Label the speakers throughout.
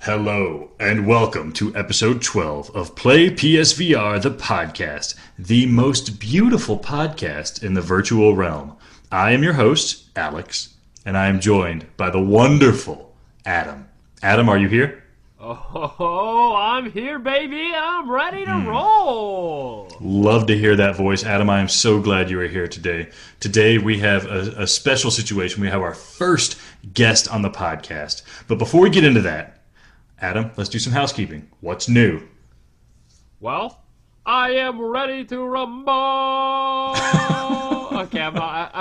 Speaker 1: Hello, and welcome to episode 12 of PlayPSVR, the podcast, the most beautiful podcast in the virtual realm. I am your host, Alex, and I am joined by the wonderful Adam. Adam, are you here?
Speaker 2: Oh, I'm here, baby. I'm ready to roll.
Speaker 1: Love to hear that voice, Adam. I am so glad you are here today. Today we have a special situation. We have our first guest on the podcast. But before we get into that, Adam, let's do some housekeeping. What's new?
Speaker 2: Well, I am ready to rumble. Okay, I'm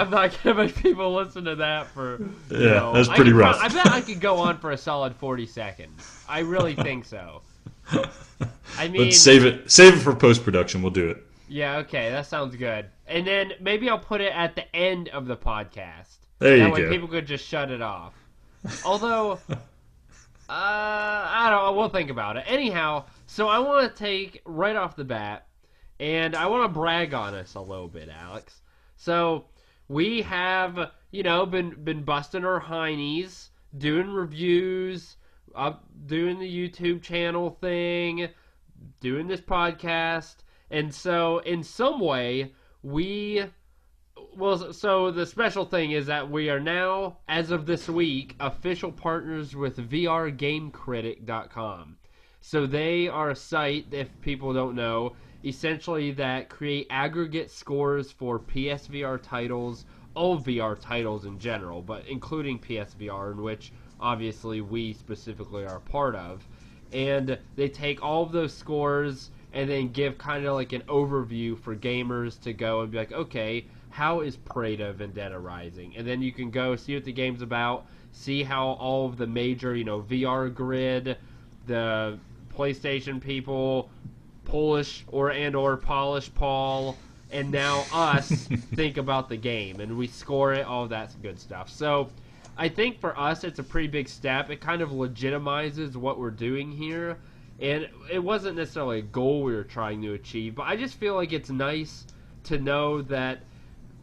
Speaker 2: not gonna make people listen to that for.
Speaker 1: That's pretty rough.
Speaker 2: I bet I could go on for a solid 40 seconds. I really think so. I mean,
Speaker 1: Let's save it for post production. We'll do it.
Speaker 2: Yeah, okay, that sounds good. And then maybe I'll put it at the end of the podcast.
Speaker 1: There you
Speaker 2: That way
Speaker 1: go.
Speaker 2: people could just shut it off. Although. I don't know. We'll think about it. Anyhow, so I want to take right off the bat, and I want to brag on us a little bit, Alex. So we have, been busting our heinies, doing reviews, doing the YouTube channel thing, doing this podcast, and so in some way so the special thing is that we are now, as of this week, official partners with VRGameCritic.com. So they are a site, if people don't know, essentially that create aggregate scores for PSVR titles, all VR titles in general, but including PSVR, in which obviously we specifically are a part of. And they take all of those scores and then give kind of like an overview for gamers to go and be like, okay, how is Prey-to Vendetta Rising? And then you can go see what the game's about, see how all of the major, VR Grid, the PlayStation people, Polish or Polish Paul, and now us think about the game. And we score it, all that good stuff. So I think for us it's a pretty big step. It kind of legitimizes what we're doing here. And it wasn't necessarily a goal we were trying to achieve, but I just feel like it's nice to know that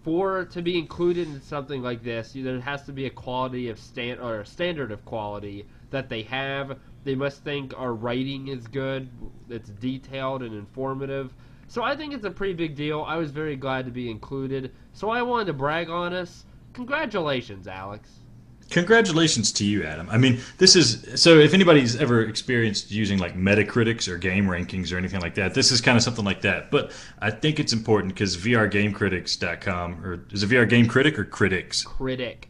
Speaker 2: to be included in something like this, there has to be a quality of or a standard of quality that they have. They must think our writing is good, it's detailed and informative. So I think it's a pretty big deal. I was very glad to be included. So I wanted to brag on us. Congratulations, Alex.
Speaker 1: Congratulations to you, Adam. I mean, so if anybody's ever experienced using like Metacritics or game rankings or anything like that, this is kind of something like that. But I think it's important because VRGameCritics.com, or is it VR Game Critic or Critics?
Speaker 2: Critic.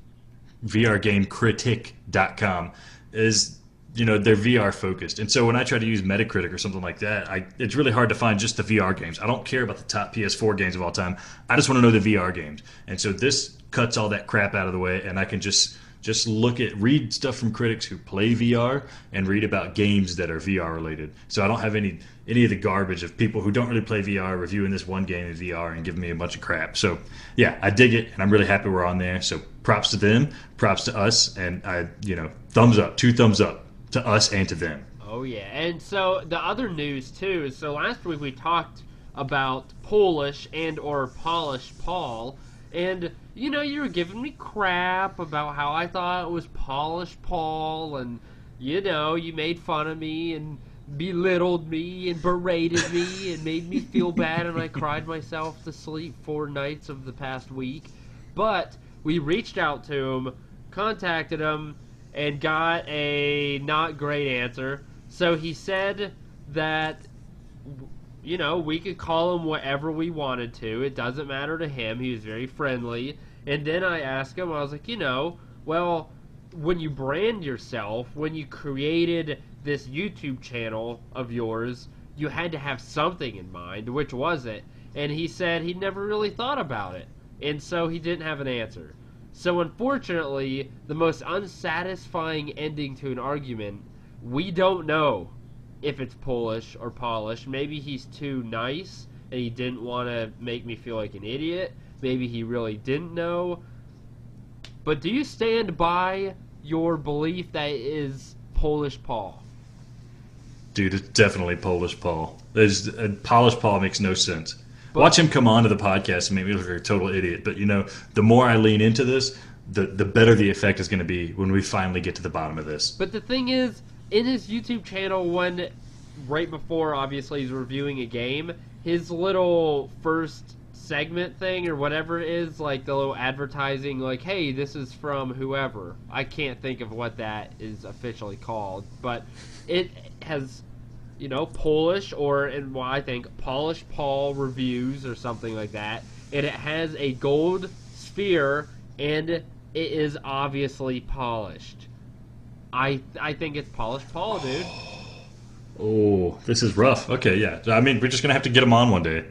Speaker 1: VRGameCritic.com is, they're VR focused. And so when I try to use Metacritic or something like that, it's really hard to find just the VR games. I don't care about the top PS4 games of all time. I just want to know the VR games. And so this cuts all that crap out of the way, and I can just read stuff from critics who play VR and read about games that are VR related. So I don't have any of the garbage of people who don't really play VR reviewing this one game in VR and giving me a bunch of crap. So yeah, I dig it, and I'm really happy we're on there. So props to them, props to us, and thumbs up, 2 thumbs up to us and to them.
Speaker 2: Oh yeah, and so the other news too is, so last week we talked about Polish and or Polish Paul, and you were giving me crap about how I thought it was Polish Paul, and you made fun of me and belittled me and berated me and made me feel bad, and I cried myself to sleep 4 nights of the past week. But we reached out to him, contacted him, and got a not great answer. So he said that we could call him whatever we wanted to. It doesn't matter to him. He was very friendly. And then I asked him, I was like, well, when you brand yourself, when you created this YouTube channel of yours, you had to have something in mind. Which was it? And he said he never really thought about it. And so he didn't have an answer. So unfortunately, the most unsatisfying ending to an argument, we don't know if it's Polish or Polish. Maybe he's too nice and he didn't want to make me feel like an idiot. Maybe he really didn't know. But do you stand by your belief that it is Polish Paul?
Speaker 1: Dude, it's definitely Polish Paul. Polish Paul makes no sense. Watch him come on to the podcast and make me look like a total idiot. But, the more I lean into this, the better the effect is going to be when we finally get to the bottom of this.
Speaker 2: But the thing is, in his YouTube channel, when right before obviously he's reviewing a game, his little first segment thing or whatever it is, like the little advertising, like, hey, this is from whoever. I can't think of what that is officially called, but it has, Polish, or in what I think Polished Paul reviews or something like that, and it has a gold sphere, and it is obviously polished. I think it's Polished Paul, dude.
Speaker 1: Oh, this is rough. Okay, yeah. I mean, we're just gonna have to get him on one day.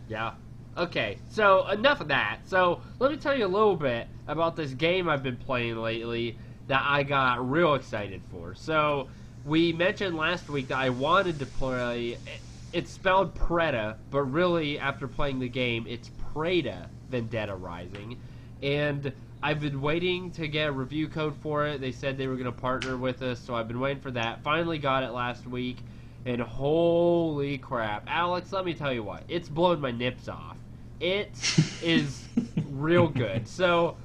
Speaker 2: Yeah. Okay, so enough of that. So let me tell you a little bit about this game I've been playing lately that I got real excited for. So we mentioned last week that I wanted to play. It's spelled Preda, but really after playing the game, it's Preda Vendetta Rising, and I've been waiting to get a review code for it. They said they were going to partner with us, so I've been waiting for that. Finally got it last week, and holy crap. Alex, let me tell you what. It's blown my nips off. It is real good. So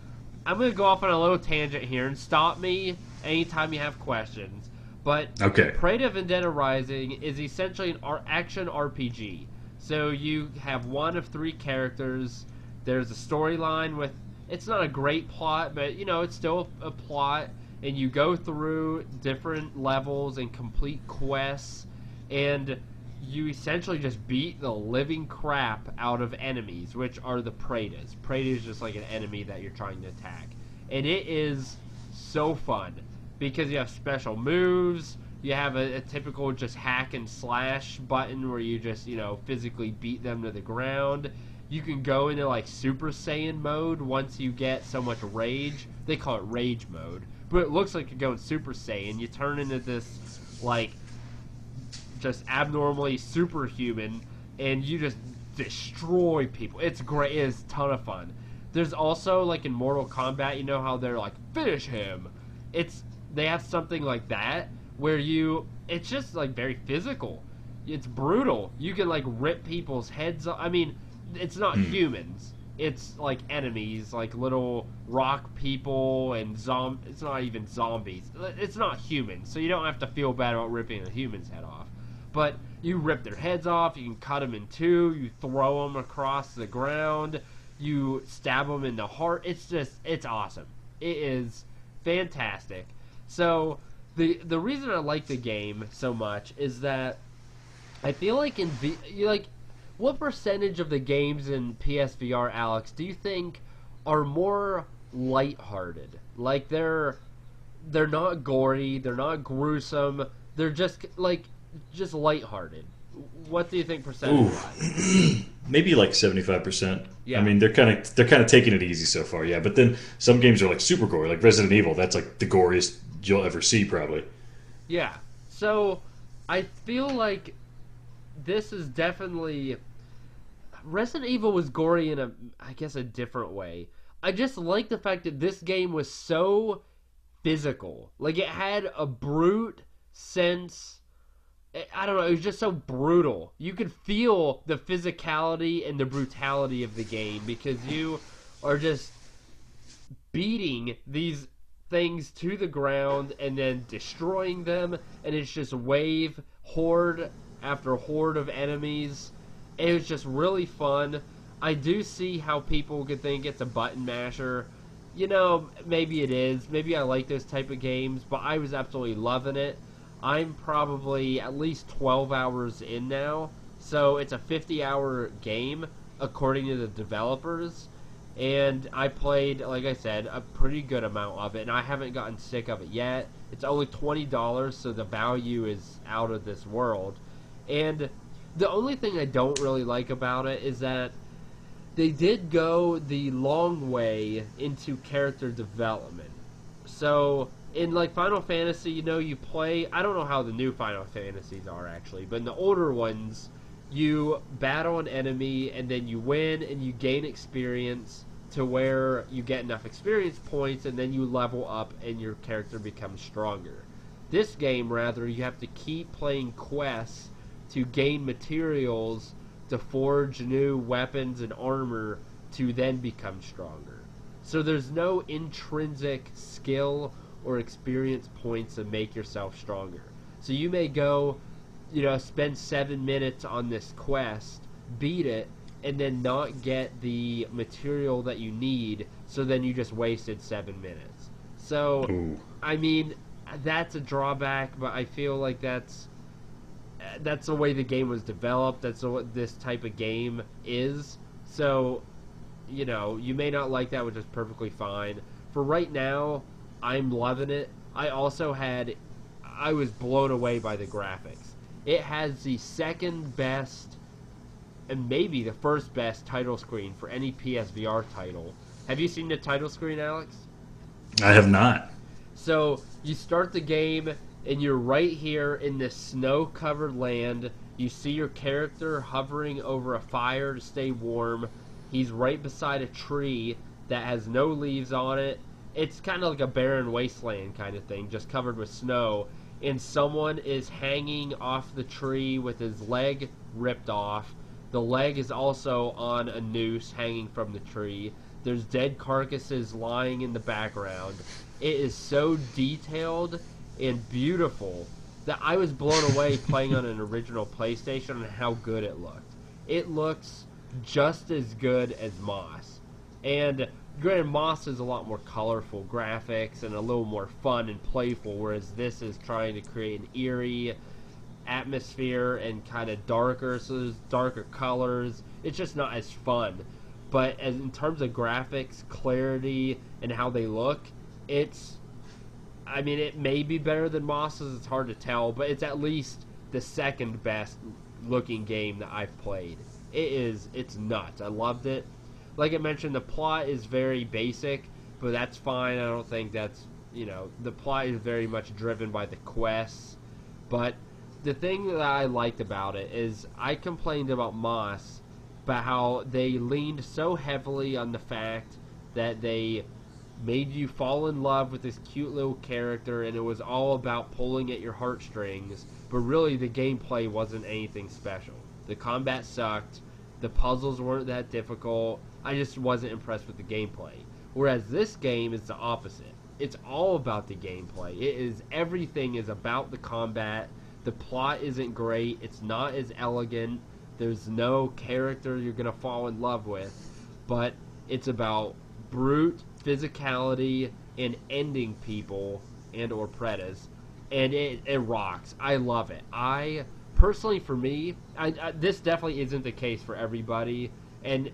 Speaker 2: I'm going to go off on a little tangent here and stop me anytime you have questions. But
Speaker 1: Okay.
Speaker 2: Preda Vendetta Rising is essentially an action RPG. So you have one of 3 characters. There's a storyline with... It's not a great plot, but, it's still a plot. And you go through different levels and complete quests. And you essentially just beat the living crap out of enemies, which are the Predas. Preda is just like an enemy that you're trying to attack. And it is so fun, because you have special moves, you have a typical just hack and slash button where you just, physically beat them to the ground. You can go into like Super Saiyan mode once you get so much rage. They call it rage mode. But it looks like you're going Super Saiyan. You turn into this, like, just abnormally superhuman, and you just destroy people. It's great. It is a ton of fun. There's also, like in Mortal Kombat, you know how they're like, finish him. They have something like that where it's just like very physical. It's brutal. You can like rip people's heads off. I mean, it's not humans. It's like enemies, like little rock people and it's not even zombies. It's not humans, so you don't have to feel bad about ripping a human's head off. But you rip their heads off, you can cut them in 2, you throw them across the ground, you stab them in the heart. It's awesome. It is fantastic. So the reason I like the game so much is that I feel like what percentage of the games in PSVR, Alex, do you think are more lighthearted? Like they're not gory, they're not gruesome, they're just lighthearted. What do you think percentage-wise?
Speaker 1: Maybe like 75%.
Speaker 2: Yeah.
Speaker 1: I mean, they're kind of taking it easy so far, yeah. But then some games are like super gory, like Resident Evil. That's like the goriest you'll ever see, probably.
Speaker 2: Yeah. So I feel like this is definitely... Resident Evil was gory in I guess a different way. I just like the fact that this game was so physical. Like, it had a brute sense. I don't know, it was just so brutal. You could feel the physicality and the brutality of the game, because you are just beating these things to the ground and then destroying them, and it's just horde after horde of enemies. It was just really fun. I do see how people could think it's a button masher. Maybe it is. Maybe I like those type of games, but I was absolutely loving it. I'm probably at least 12 hours in now, so it's a 50-hour game, according to the developers, and I played, like I said, a pretty good amount of it, and I haven't gotten sick of it yet. It's only $20, so the value is out of this world, and the only thing I don't really like about it is that they did go the long way into character development. So, in like Final Fantasy, you play... I don't know how the new Final Fantasies are, actually, but in the older ones, you battle an enemy, and then you win, and you gain experience to where you get enough experience points, and then you level up, and your character becomes stronger. This game, rather, you have to keep playing quests to gain materials to forge new weapons and armor to then become stronger. So there's no intrinsic skill or experience points to make yourself stronger. So you may go, spend 7 minutes on this quest, beat it, and then not get the material that you need, so then you just wasted 7 minutes. So,
Speaker 1: Ooh.
Speaker 2: I mean, that's a drawback, but I feel like that's the way the game was developed. That's what this type of game is. So, you may not like that, which is perfectly fine. For right now, I'm loving it. I was blown away by the graphics. It has the second best and maybe the first best title screen for any PSVR title. Have you seen the title screen, Alex?
Speaker 1: I have not.
Speaker 2: So you start the game and you're right here in this snow-covered land. You see your character hovering over a fire to stay warm. He's right beside a tree that has no leaves on it. It's kind of like a barren wasteland kind of thing, just covered with snow. And someone is hanging off the tree with his leg ripped off. The leg is also on a noose hanging from the tree. There's dead carcasses lying in the background. It is so detailed and beautiful that I was blown away playing on an original PlayStation and how good it looked. It looks just as good as Moss. And granted, Moss is a lot more colorful graphics and a little more fun and playful, whereas this is trying to create an eerie atmosphere and kind of darker, so there's darker colors. It's just not as fun. But in terms of graphics, clarity, and how they look, it may be better than Moss's, it's hard to tell, but it's at least the second best looking game that I've played. It's nuts. I loved it. Like I mentioned, the plot is very basic, but that's fine. I don't think that's, the plot is very much driven by the quests. But the thing that I liked about it is I complained about Moss, about how they leaned so heavily on the fact that they made you fall in love with this cute little character, and it was all about pulling at your heartstrings, but really the gameplay wasn't anything special. The combat sucked, the puzzles weren't that difficult, I just wasn't impressed with the gameplay. Whereas this game is the opposite. It's all about the gameplay. Everything is about the combat. The plot isn't great, it's not as elegant, there's no character you're going to fall in love with, but it's about brute physicality and ending people and or predators, and it rocks. I love it. Personally, for me, this definitely isn't the case for everybody, and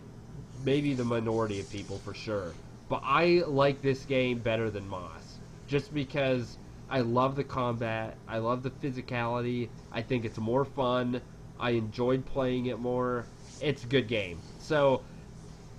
Speaker 2: maybe the minority of people for sure, but I like this game better than Moss, just because I love the combat, I love the physicality, I think it's more fun, I enjoyed playing it more. It's a good game. So,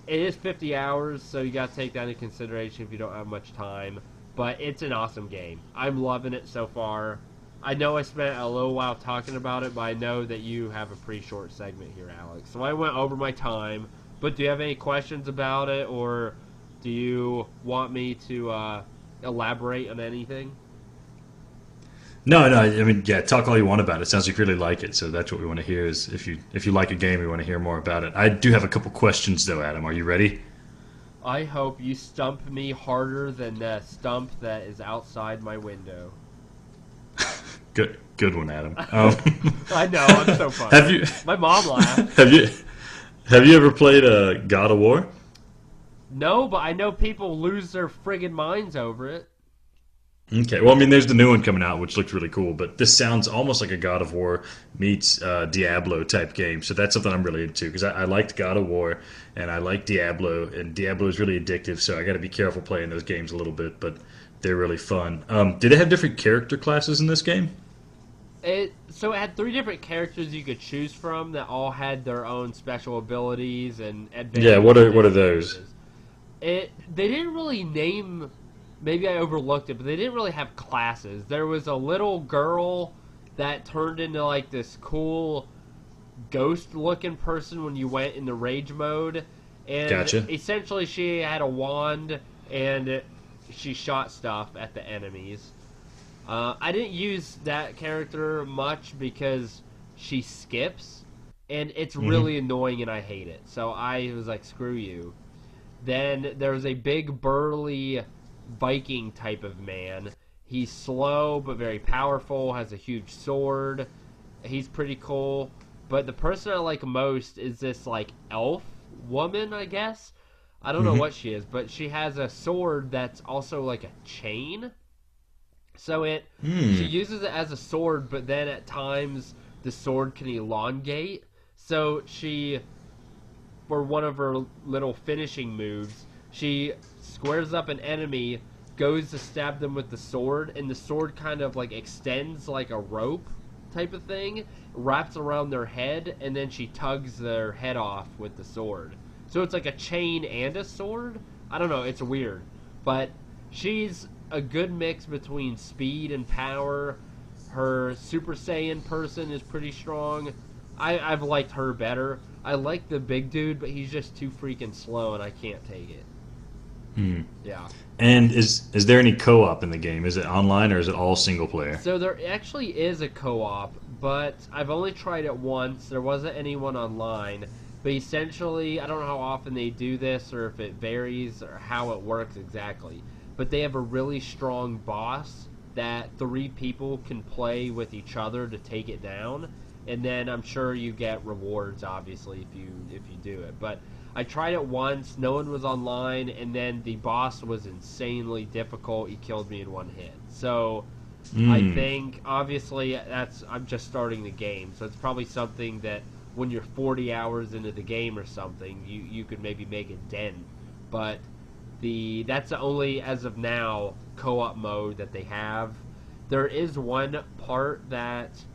Speaker 2: it is 50 hours, so you gotta take that into consideration if you don't have much time. But it's an awesome game. I'm loving it so far. I know I spent a little while talking about it, but I know that you have a pretty short segment here, Alex. So I went over my time. But do you have any questions about it, or do you want me to elaborate on anything?
Speaker 1: No, no. I mean, yeah. Talk all you want about it. Sounds like you really like it. So that's what we want to hear. Is if you like a game, we want to hear more about it. I do have a couple questions though, Adam. Are you ready?
Speaker 2: I hope you stump me harder than the stump that is outside my window.
Speaker 1: Good one, Adam.
Speaker 2: I know, I'm so funny.
Speaker 1: Have you?
Speaker 2: My mom laughed.
Speaker 1: Have you ever played God of War?
Speaker 2: No, but I know people lose their friggin' minds over it.
Speaker 1: Okay, well, I mean, there's the new one coming out, which looks really cool, but this sounds almost like a God of War meets Diablo type game, so that's something I'm really into, because I liked God of War, and I like Diablo, and Diablo is really addictive, so I got to be careful playing those games a little bit, but they're really fun. Do they have different character classes in this game?
Speaker 2: So it had 3 different characters you could choose from that all had their own special abilities and advantages.
Speaker 1: Yeah, what are those?
Speaker 2: They didn't really name... Maybe I overlooked it, but they didn't really have classes. There was a little girl that turned into like this cool ghost-looking person when you went in the rage mode. And
Speaker 1: Gotcha.
Speaker 2: essentially she had a wand and she shot stuff at the enemies. I didn't use that character much because she skips, and it's really annoying and I hate it. So I was like, screw you. Then there was a big burly Viking type of man, He's slow but very powerful, has a huge sword. He's pretty cool. But the person I like most is this like elf woman, I guess. I don't know
Speaker 1: Hmm.
Speaker 2: what she is, but she has a sword that's also like a chain. So she
Speaker 1: Hmm.
Speaker 2: uses it as a sword, but then at times the sword can elongate. So she, for one of her little finishing moves, she squares up an enemy, goes to stab them with the sword, and the sword kind of like extends like a rope type of thing, wraps around their head, and then she tugs their head off with the sword. So it's like a chain and a sword. I don't know, it's weird. But she's a good mix between speed and power. Her Super Saiyan person is pretty strong. I've liked her better. I like the big dude, but he's just too freaking slow, and I can't take it.
Speaker 1: Hmm.
Speaker 2: Yeah.
Speaker 1: And is there any co-op in the game? Is it online or is it all single player?
Speaker 2: So there actually is a co-op, but I've only tried it once. There wasn't anyone online. But essentially, I don't know how often they do this or if it varies or how it works exactly. But they have a really strong boss that three people can play with each other to take it down. And then I'm sure you get rewards, obviously, if you do it. But I tried it once. No one was online, and then the boss was insanely difficult. He killed me in one hit. So I
Speaker 1: Hmm.
Speaker 2: think obviously I'm just starting the game, so it's probably something that when you're 40 hours into the game or something, you could maybe make a dent. But that's the only, as of now, co-op mode that they have. There is one part that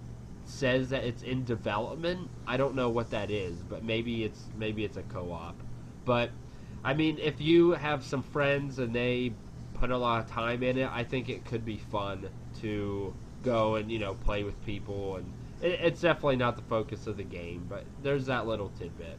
Speaker 2: says that it's in development. I don't know what that is, but maybe it's a co-op. But I mean, if you have some friends and they put a lot of time in it, I think it could be fun to go and play with people. And it's definitely not the focus of the game, but there's that little tidbit.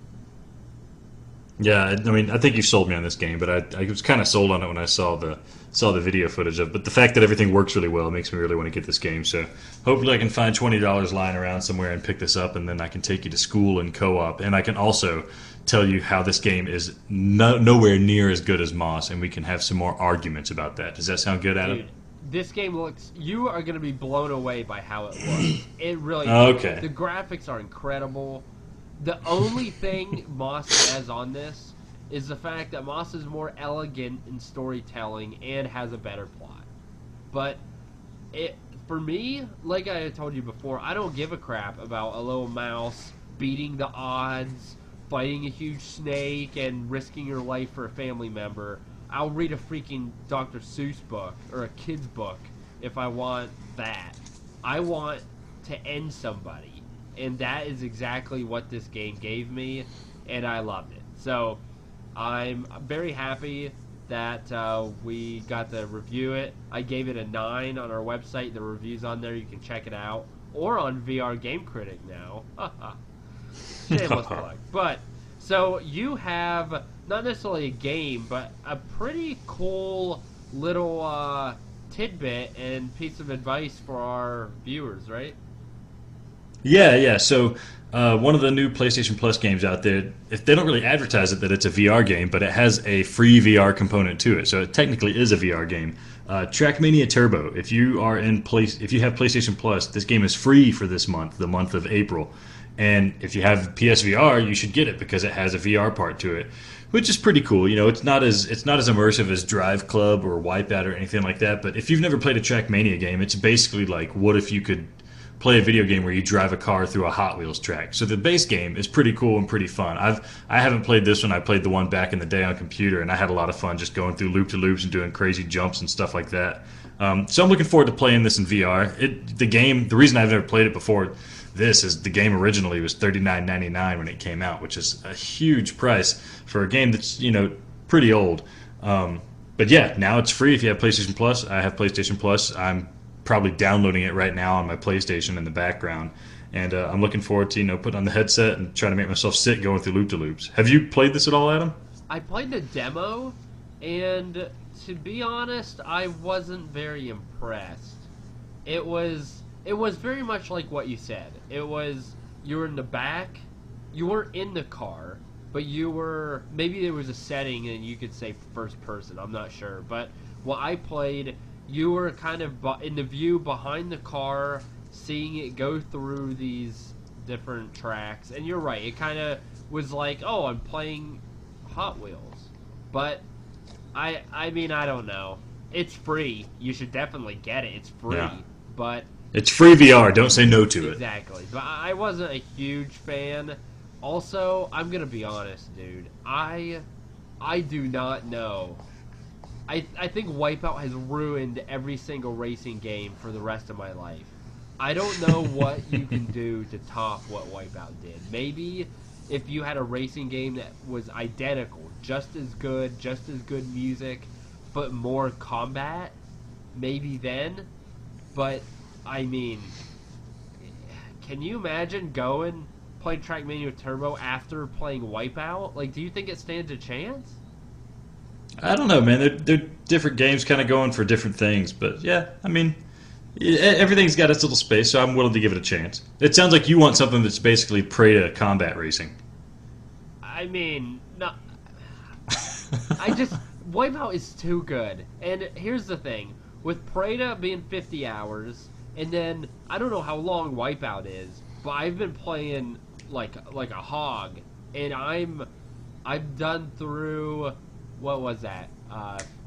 Speaker 1: Yeah, I mean, I think you sold me on this game, but I was kind of sold on it when I saw the video footage of. But the fact that everything works really well makes me really want to get this game. So hopefully, I can find $20 lying around somewhere and pick this up, and then I can take you to school and co-op, and I can also tell you how this game is nowhere near as good as Moss, and we can have some more arguments about that. Does that sound good, Adam?
Speaker 2: Dude, this game looks. You are going to be blown away by how it looks. It really.
Speaker 1: Okay.
Speaker 2: The graphics are incredible. The only thing Moss has on this is the fact that Moss is more elegant in storytelling and has a better plot. But it for me, like I had told you before, I don't give a crap about a little mouse beating the odds, fighting a huge snake, and risking your life for a family member. I'll read a freaking Dr. Seuss book or a kid's book if I want that. I want to end somebody. And that is exactly what this game gave me, and I loved it. So I'm very happy that we got to review it. I gave it a 9 on our website. The review's on there. You can check it out. Or on VR Game Critic now. Shameless plug. But, so you have not necessarily a game, but a pretty cool little tidbit and piece of advice for our viewers, right?
Speaker 1: Yeah, yeah. So one of the new PlayStation Plus games out there, if they don't really advertise it that it's a VR game, but it has a free VR component to it, so it technically is a VR game. Trackmania Turbo. If you have PlayStation Plus, this game is free for this month, the month of April. And if you have PSVR, you should get it because it has a VR part to it, which is pretty cool. You know, it's not as immersive as Drive Club or Wipeout or anything like that. But if you've never played a Trackmania game, it's basically like what if you could play a video game where you drive a car through a Hot Wheels track. So the base game is pretty cool and pretty fun. I haven't played this one. I played the one back in the day on computer, and I had a lot of fun just going through loop to loops and doing crazy jumps and stuff like that. So I'm looking forward to playing this in VR. The reason I've never played it before this is the game originally was $39.99 when it came out, which is a huge price for a game that's pretty old. But yeah, now it's free if you have PlayStation Plus. I have PlayStation Plus. I'm probably downloading it right now on my PlayStation in the background, and I'm looking forward to putting on the headset and trying to make myself sick going through loop to loops. Have you played this at all, Adam?
Speaker 2: I played the demo, and to be honest, I wasn't very impressed. It was very much like what you said. It was you were in the back, you weren't in the car, but you were maybe there was a setting and you could say first person. I'm not sure, but what I played, you were kind of in the view behind the car, seeing it go through these different tracks. And you're right, it kind of was like, oh, I'm playing Hot Wheels. But I mean, I don't know. It's free. You should definitely get it. It's free.
Speaker 1: Yeah.
Speaker 2: But
Speaker 1: It's free VR. Don't say no to it.
Speaker 2: exactly. But I wasn't a huge fan. Also, I'm gonna be honest, dude. I do not know. I think Wipeout has ruined every single racing game for the rest of my life. I don't know what you can do to top what Wipeout did. Maybe if you had a racing game that was identical, just as good music, but more combat, maybe then. But, I mean, can you imagine playing Trackmania Turbo after playing Wipeout? Like, do you think it stands a chance?
Speaker 1: I don't know, man. They're different games, kind of going for different things. But yeah, I mean, everything's got its little space, so I'm willing to give it a chance. It sounds like you want something that's basically prey to combat racing.
Speaker 2: I mean, no. Wipeout is too good. And here's the thing. With Preda being 50 hours, and then, I don't know how long Wipeout is, but I've been playing like a hog, and I've done through, what was that,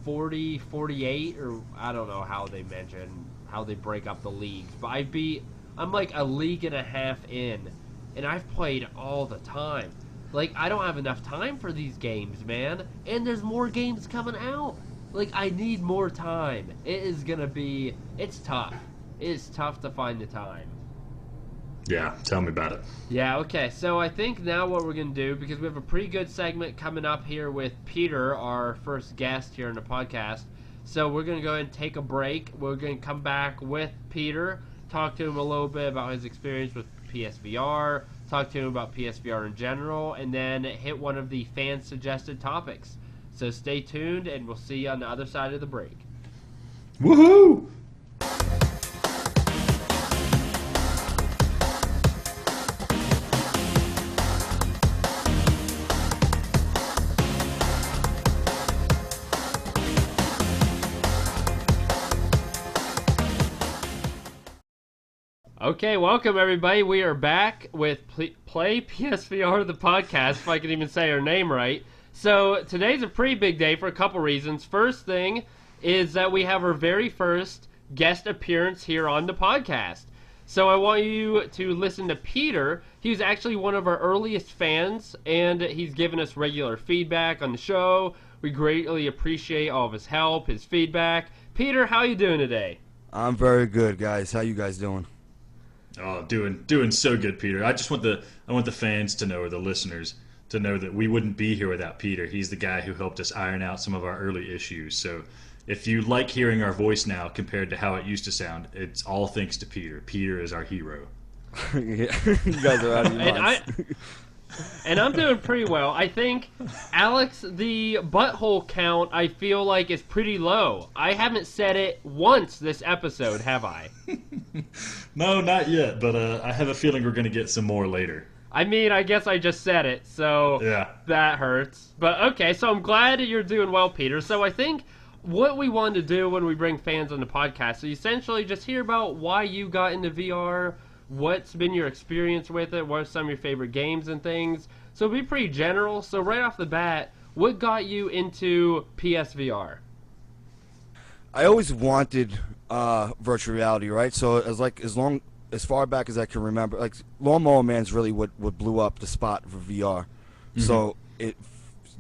Speaker 2: 40, 48, or I don't know how they break up the leagues, but I'm like a league and a half in, and I've played all the time. Like, I don't have enough time for these games, man, and there's more games coming out. Like, I need more time. It's tough. It is tough to find the time.
Speaker 1: Yeah, tell me about it.
Speaker 2: Yeah, okay. So I think now what we're going to do, because we have a pretty good segment coming up here with Peter, our first guest here in the podcast. So we're going to go ahead and take a break. We're going to come back with Peter, talk to him a little bit about his experience with PSVR, talk to him about PSVR in general, and then hit one of the fan-suggested topics. So stay tuned, and we'll see you on the other side of the break.
Speaker 1: Woohoo!
Speaker 2: Okay, welcome everybody. We are back with PlayPSVR, the podcast, if I can even say our name right. So today's a pretty big day for a couple reasons. First thing is that we have our very first guest appearance here on the podcast. So I want you to listen to Peter. He's actually one of our earliest fans, and he's given us regular feedback on the show. We greatly appreciate all of his help, his feedback. Peter, how are you doing today?
Speaker 3: I'm very good, guys. How you guys doing?
Speaker 1: Oh, doing so good, Peter. I want the fans to know, or the listeners to know, that we wouldn't be here without Peter. He's the guy who helped us iron out some of our early issues. So if you like hearing our voice now compared to how it used to sound, it's all thanks to Peter. Peter is our hero.
Speaker 3: You guys are out of your minds.
Speaker 2: And I'm doing pretty well. I think, Alex, the butthole count, I feel like, is pretty low. I haven't said it once this episode, have I?
Speaker 1: No, not yet, but I have a feeling we're going to get some more later.
Speaker 2: I mean, I guess I just said it, so
Speaker 1: yeah,
Speaker 2: that hurts. But okay, so I'm glad you're doing well, Peter. So I think what we want to do when we bring fans on the podcast is essentially just hear about why you got into VR, what's been your experience with it, what are some of your favorite games and things. So it'll be pretty general. So right off the bat, what got you into PSVR?
Speaker 3: I always wanted virtual reality, right? So as far back as I can remember, like Lawnmower Man's really what blew up the spot for VR. Mm-hmm. So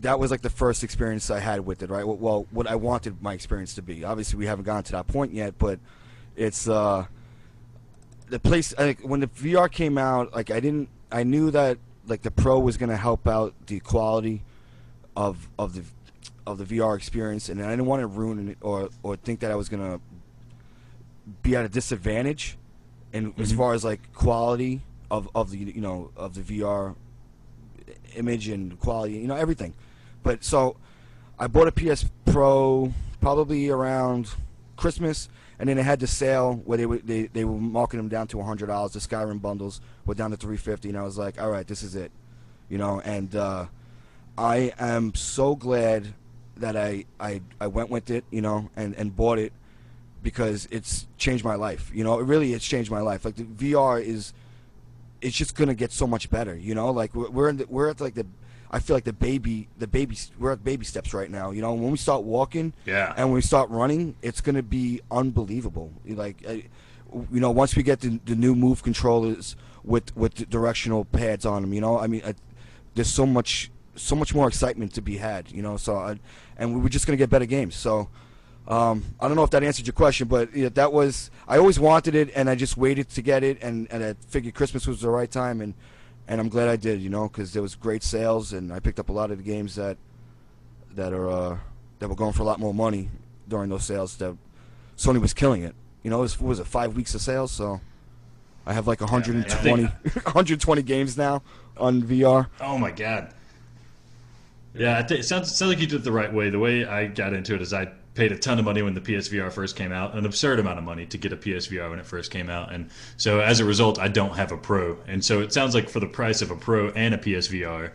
Speaker 3: that was like the first experience I had with it, right? Well, what I wanted my experience to be. Obviously, we haven't gotten to that point yet, but it's the place. When the VR came out, like I knew that like the Pro was going to help out the quality of the VR experience, and I didn't want to ruin it or think that I was going to be at a disadvantage. And as far as like quality of the of the VR image and quality, everything. But so I bought a PS Pro probably around Christmas, and then they had the sale where they were marking them down to $100. The Skyrim bundles were down to $350, and I was like, all right, this is it, And I am so glad that I went with it, and bought it. because it's changed my life. You know, it really it's changed my life. Like the VR it's just gonna get so much better. You know, like we're at like the I feel like we're at baby steps right now. You know, when we start walking,
Speaker 1: Yeah.
Speaker 3: and when we start running, it's gonna be unbelievable. Like, you know, once we get the new Move controllers with the directional pads on them, you know, I mean, there's so much more excitement to be had. You know, and we're just gonna get better games. So. I don't know if that answered your question, but yeah, that was I always wanted it, and I just waited to get it, and I figured Christmas was the right time, and I'm glad I did, you know, because there was great sales, and I picked up a lot of the games that were going for a lot more money during those sales. That Sony was killing it, you know. It was 5 weeks of sales, so I have like 120 120 games now on VR.
Speaker 1: Oh my god. Yeah, it sounds like you did it the right way. The way I got into it is I paid a ton of money when the PSVR first came out, an absurd amount of money to get a PSVR when it first came out, and so as a result, I don't have a Pro. And so it sounds like for the price of a Pro and a PSVR,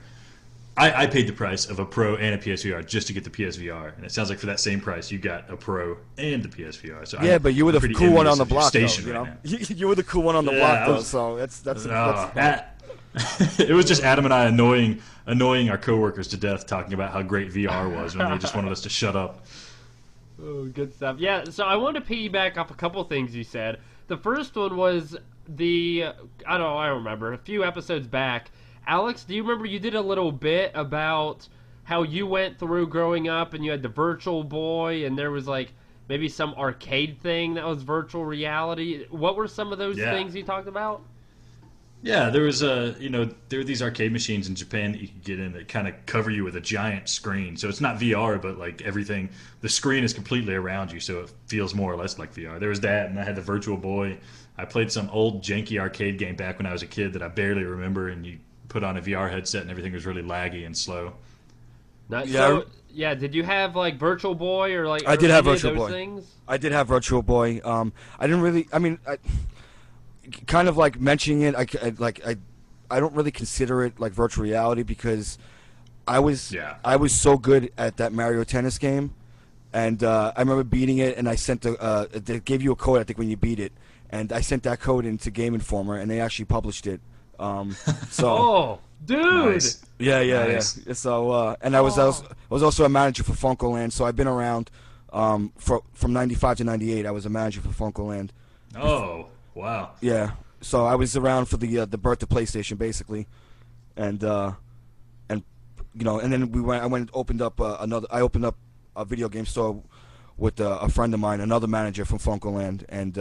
Speaker 1: I paid the price of a Pro and a PSVR just to get the PSVR, and it sounds like for that same price, you got a Pro and the PSVR. So
Speaker 3: yeah, but you were the cool one on the block, though, you know.
Speaker 1: Right
Speaker 3: you were the cool one on the block, though. So that's
Speaker 1: it was just Adam and I annoying our coworkers to death, talking about how great VR was when they just wanted us to shut up.
Speaker 2: Oh, good stuff. Yeah, so I want to piggyback off a couple things you said. The first one was I don't remember, a few episodes back. Alex, do you remember you did a little bit about how you went through growing up and you had the Virtual Boy and there was like maybe some arcade thing that was virtual reality? What were some of those things you talked about?
Speaker 1: Yeah, there was there were these arcade machines in Japan that you could get in that kind of cover you with a giant screen. So it's not VR, but like everything, the screen is completely around you, so it feels more or less like VR. There was that, and I had the Virtual Boy. I played some old janky arcade game back when I was a kid that I barely remember, and you put on a VR headset and everything was really laggy and slow.
Speaker 2: Did you have like Virtual Boy or like?
Speaker 3: I did have
Speaker 2: Virtual
Speaker 3: Virtual Boy.
Speaker 2: Things?
Speaker 3: I did have Virtual Boy. I didn't really. I mean, kind of like mentioning it, I don't really consider it like virtual reality because I was so good at that Mario Tennis game, and I remember beating it, and I sent they gave you a code I think when you beat it, and I sent that code into Game Informer, and they actually published it. So
Speaker 2: oh, dude,
Speaker 1: nice.
Speaker 3: Yeah. So and I was also a manager for Funkoland, so I've been around from '95 to '98. I was a manager for Funkoland.
Speaker 1: Oh. Wow.
Speaker 3: Yeah. So I was around for the birth of PlayStation, basically, and you know, and then I went and opened up I opened up a video game store with a friend of mine, another manager from Funkoland, and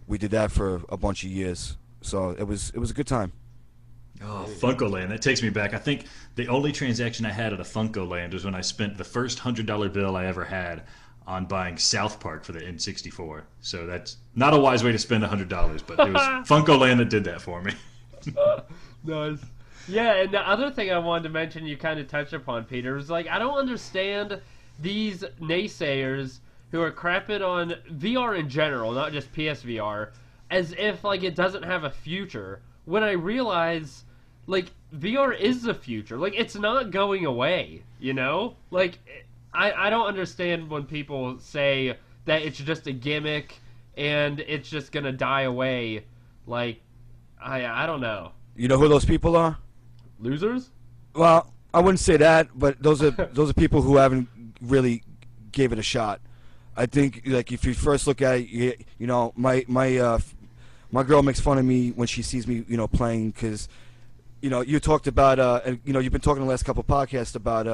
Speaker 3: we did that for a bunch of years. So it was a good time.
Speaker 1: Oh, Funkoland. That takes me back. I think the only transaction I had at a Funkoland was when I spent the first $100 bill I ever had on buying South Park for the N64. So that's not a wise way to spend $100, but it was Funkoland that did that for me.
Speaker 2: Nice. Yeah, and the other thing I wanted to mention you kind of touched upon, Peter, was like, I don't understand these naysayers who are crapping on VR in general, not just PSVR, as if like it doesn't have a future, when I realize like VR is the future. Like it's not going away, you know? Like I don't understand when people say that it's just a gimmick and it's just gonna die away. Like, I don't know.
Speaker 3: You know who those people are?
Speaker 2: Losers?
Speaker 3: Well, I wouldn't say that, but those are people who haven't really gave it a shot. I think like if you first look at it, you know, my girl makes fun of me when she sees me, you know, playing because. You know, you talked about, you know, you've been talking the last couple of podcasts about,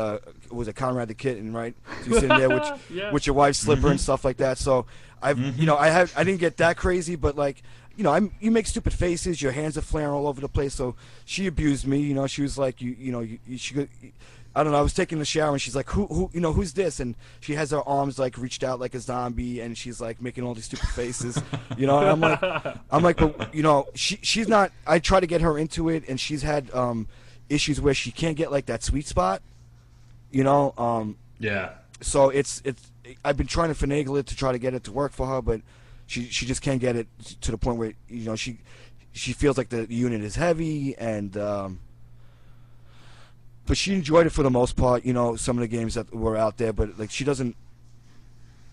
Speaker 3: was it Conrad the Kitten, right? So you're sitting there with your wife's slipper and stuff like that. So you know, I didn't get that crazy, but like, you know, you make stupid faces, your hands are flaring all over the place. So she abused me. You know, she was like, I don't know. I was taking the shower and she's like, who, you know, who's this? And she has her arms like reached out like a zombie and she's like making all these stupid faces, you know. And I'm like, but you know, she's not. I try to get her into it, and she's had issues where she can't get like that sweet spot, you know.
Speaker 1: Yeah.
Speaker 3: So it's I've been trying to finagle it to try to get it to work for her, but she just can't get it to the point where, you know, she feels like the unit is heavy and. But she enjoyed it for the most part, you know, some of the games that were out there. But like, she doesn't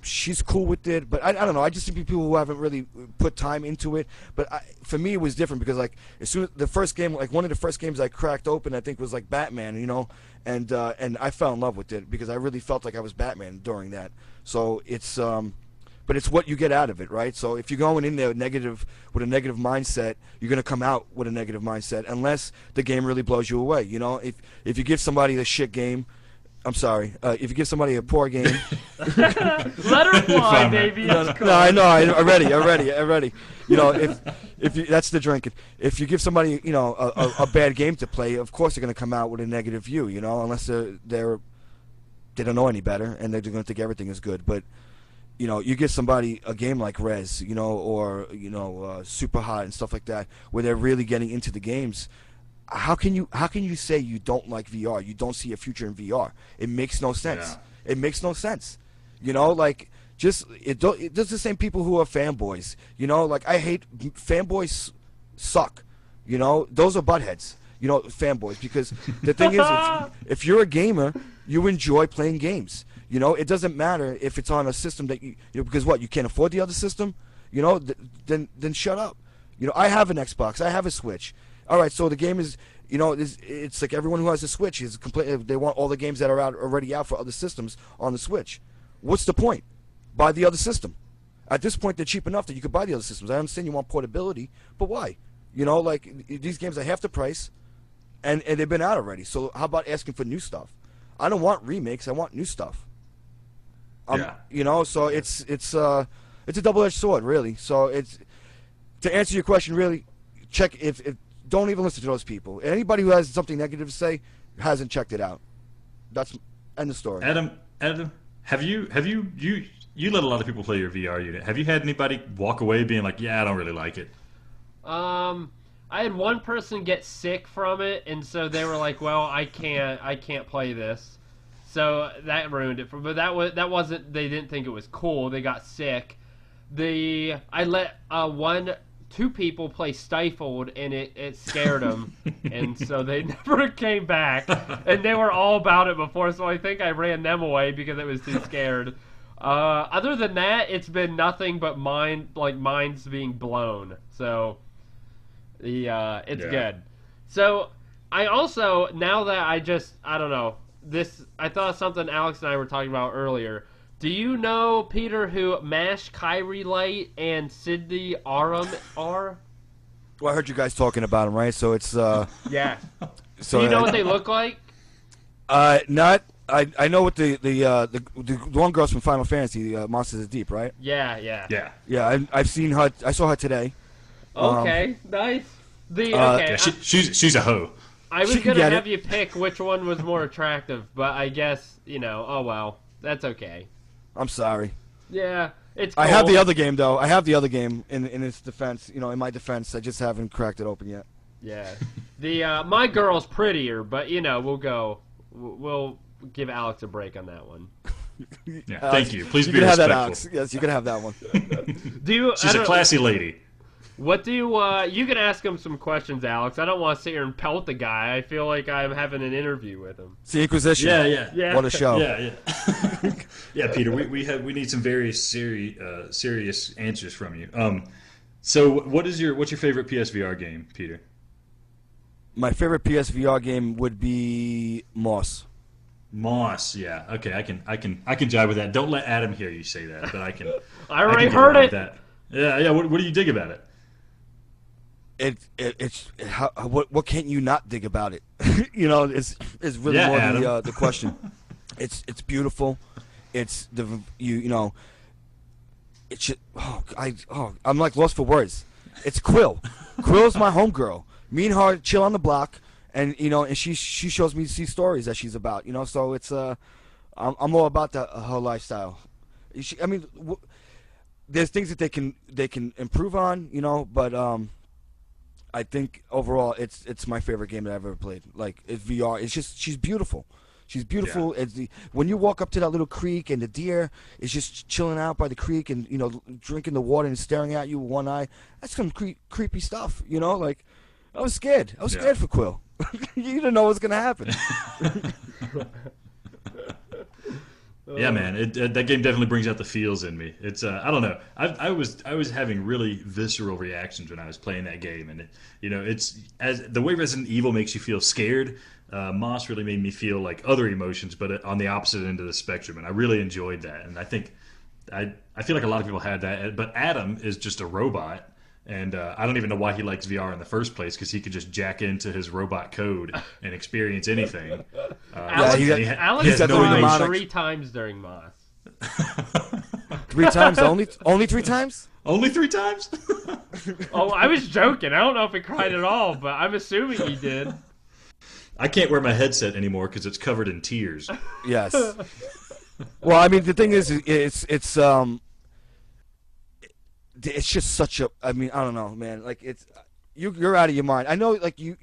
Speaker 3: she's cool with it, but I don't know. I just see people who haven't really put time into it. But for me, it was different because like as soon as the first game, like one of the first games I cracked open, I think was like Batman, and I fell in love with it because I really felt like I was Batman during that. So it's but it's what you get out of it, right? So if you're going in there with a negative mindset, you're gonna come out with a negative mindset unless the game really blows you away. If you give somebody a shit game. I'm sorry. If you give somebody a poor game,
Speaker 2: let her fly, baby.
Speaker 3: No, I know. I'm ready. If you, that's the drinking. If you give somebody, a bad game to play, of course they're going to come out with a negative view. Unless they don't know any better and they're going to think everything is good. But you give somebody a game like Rez, or Super Hot and stuff like that, where they're really getting into the games. How can you say you don't like VR? You don't see a future in VR? It makes no sense. Yeah. It makes no sense. There's the same people who are fanboys. I hate fanboys. Suck. Those are buttheads. Fanboys, because the thing is, if you're a gamer, you enjoy playing games. It doesn't matter if it's on a system that because what, you can't afford the other system. Then shut up. I have an Xbox. I have a Switch. All right, so the game is, it's like everyone who has a Switch is they want all the games that are already out for other systems on the Switch. What's the point? Buy the other system. At this point, they're cheap enough that you could buy the other systems. I understand you want portability, but why? These games are half the price, and they've been out already. So how about asking for new stuff? I don't want remakes. I want new stuff. So it's a double-edged sword, really. So to answer your question, really, check if don't even listen to those people. Anybody who has something negative to say hasn't checked it out. That's end of story.
Speaker 1: Adam, have you let a lot of people play your VR unit? Have you had anybody walk away being like, "Yeah, I don't really like it"?
Speaker 2: I had one person get sick from it, and so they were like, "Well, I can't play this." So that ruined it. But that wasn't. They didn't think it was cool. They got sick. I let two people play Stifled, and it scared them, and so they never came back. And they were all about it before, so I think I ran them away because it was too scared. Other than that, it's been nothing but minds being blown. So it's good. So I also, now that I don't know, I thought of something Alex and I were talking about earlier. Do you know, Peter, who Mash Kyrie Light and Sydney Aram are?
Speaker 3: Well, I heard you guys talking about them, right? So it's
Speaker 2: yeah.
Speaker 3: So
Speaker 2: do you know what they look like?
Speaker 3: Not. I know what the one girl's from Final Fantasy, Monsters of the Deep, right?
Speaker 2: Yeah.
Speaker 3: I've seen her. I saw her today.
Speaker 2: Okay, nice.
Speaker 1: Yeah, she's a hoe.
Speaker 2: I was gonna have you pick which one was more attractive, but I guess oh well, that's okay.
Speaker 3: I'm sorry.
Speaker 2: Yeah, it's cool.
Speaker 3: I have the other game, though. I have the other game in its defense. In my defense, I just haven't cracked it open yet.
Speaker 2: Yeah. My girl's prettier, but, we'll give Alex a break on that one.
Speaker 1: Yeah, thank you. Please
Speaker 3: you
Speaker 1: be
Speaker 3: can
Speaker 1: respectful.
Speaker 3: Have that, Alex. Yes, you can have that one.
Speaker 1: She's a classy lady.
Speaker 2: What do you can ask him some questions, Alex. I don't want to sit here and pelt the guy. I feel like I'm having an interview with him.
Speaker 3: It's the Inquisition.
Speaker 2: Yeah.
Speaker 3: What a show.
Speaker 1: Yeah. Yeah, Peter, we need some very serious answers from you. So what's your favorite PSVR game, Peter?
Speaker 3: My favorite PSVR game would be Moss.
Speaker 1: Moss, yeah. Okay, I can jive with that. Don't let Adam hear you say that, but I can.
Speaker 2: I already heard it.
Speaker 1: That. Yeah. What do you dig about it?
Speaker 3: What can't you not dig about it? It's really more the question. It's beautiful. It's I'm like lost for words. It's Quill. Quill's my homegirl. Me and her chill on the block, and and she shows me these stories that she's about. So it's I'm all about her lifestyle. There's things that they can improve on, but I think overall it's my favorite game that I've ever played. Like it's VR. It's just she's beautiful. She's beautiful. Yeah. When you walk up to that little creek and the deer is just chilling out by the creek and drinking the water and staring at you with one eye. That's some creepy stuff. Like I was scared. I was scared for Quill. You didn't know what was gonna happen.
Speaker 1: Yeah, man, that game definitely brings out the feels in me. It's I don't know. I was having really visceral reactions when I was playing that game, and it's as the way Resident Evil makes you feel scared. Moss really made me feel like other emotions, but on the opposite end of the spectrum, and I really enjoyed that. And I think I feel like a lot of people had that, but Adam is just a robot. And I don't even know why he likes VR in the first place, because he could just jack into his robot code and experience anything.
Speaker 2: Alex,
Speaker 1: he has no
Speaker 2: died
Speaker 1: emotion.
Speaker 2: 3 times during Moss.
Speaker 3: 3 times only 3 times?
Speaker 1: Only 3 times?
Speaker 2: Oh, I was joking. I don't know if he cried at all, but I'm assuming he did.
Speaker 1: I can't wear my headset anymore because it's covered in tears.
Speaker 3: Yes. Well, I mean, the thing is, it's just such a. I mean, I don't know, man. Like you're out of your mind. I know, like he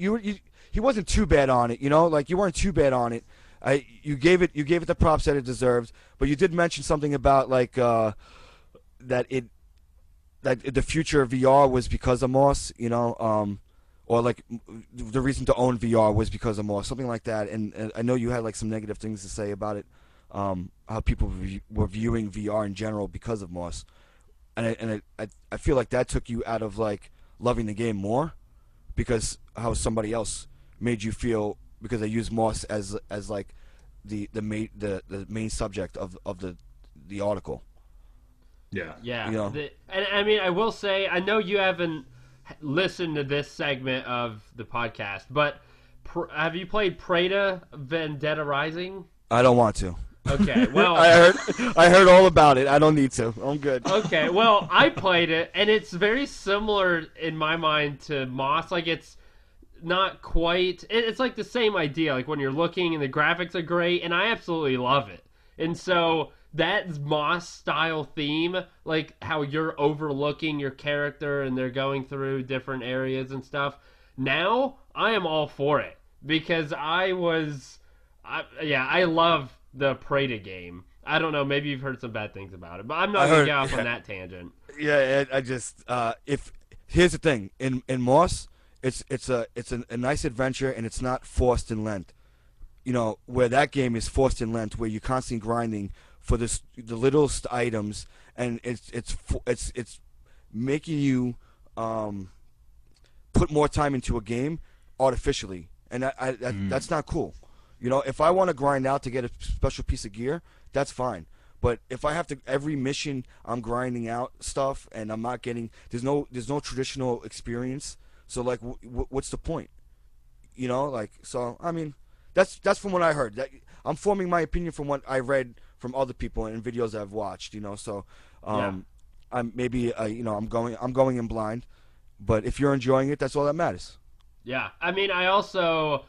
Speaker 3: wasn't too bad on it. Like you weren't too bad on it. You gave it the props that it deserved. But you did mention something about like that the future of VR was because of Moss. Or like the reason to own VR was because of Moss, something like that. And I know you had like some negative things to say about it. How people were viewing VR in general because of Moss. And I feel like that took you out of like loving the game more, because how somebody else made you feel, because they used Moss as like the main subject of the article.
Speaker 1: Yeah.
Speaker 2: Yeah. And I mean, I will say, I know you haven't listened to this segment of the podcast, but have you played Preda Vendetta Rising?
Speaker 3: I don't want to.
Speaker 2: Okay, well,
Speaker 3: I heard all about it. I don't need to. I'm good.
Speaker 2: Okay, well, I played it, and it's very similar in my mind to Moss. Like, it's not quite. It's like the same idea. Like when you're looking, and the graphics are great, and I absolutely love it. And so that Moss style theme, like how you're overlooking your character, and they're going through different areas and stuff. Now I am all for it, because I love the Preda game. I don't know, maybe you've heard some bad things about it, but I'm not going to get off on that tangent.
Speaker 3: Yeah, I just here's the thing, in Moss, it's a nice adventure, and it's not forced in length. Where that game is forced in length, where you're constantly grinding for the littlest items, and it's making you put more time into a game artificially, and that's not cool. If I want to grind out to get a special piece of gear, that's fine. But if I have to, every mission I'm grinding out stuff, and I'm not getting, there's no traditional experience. So like, what's the point? So I mean, that's from what I heard. I'm forming my opinion from what I read from other people and videos I've watched. So I'm going in blind. But if you're enjoying it, that's all that matters.
Speaker 2: Yeah, I mean, I also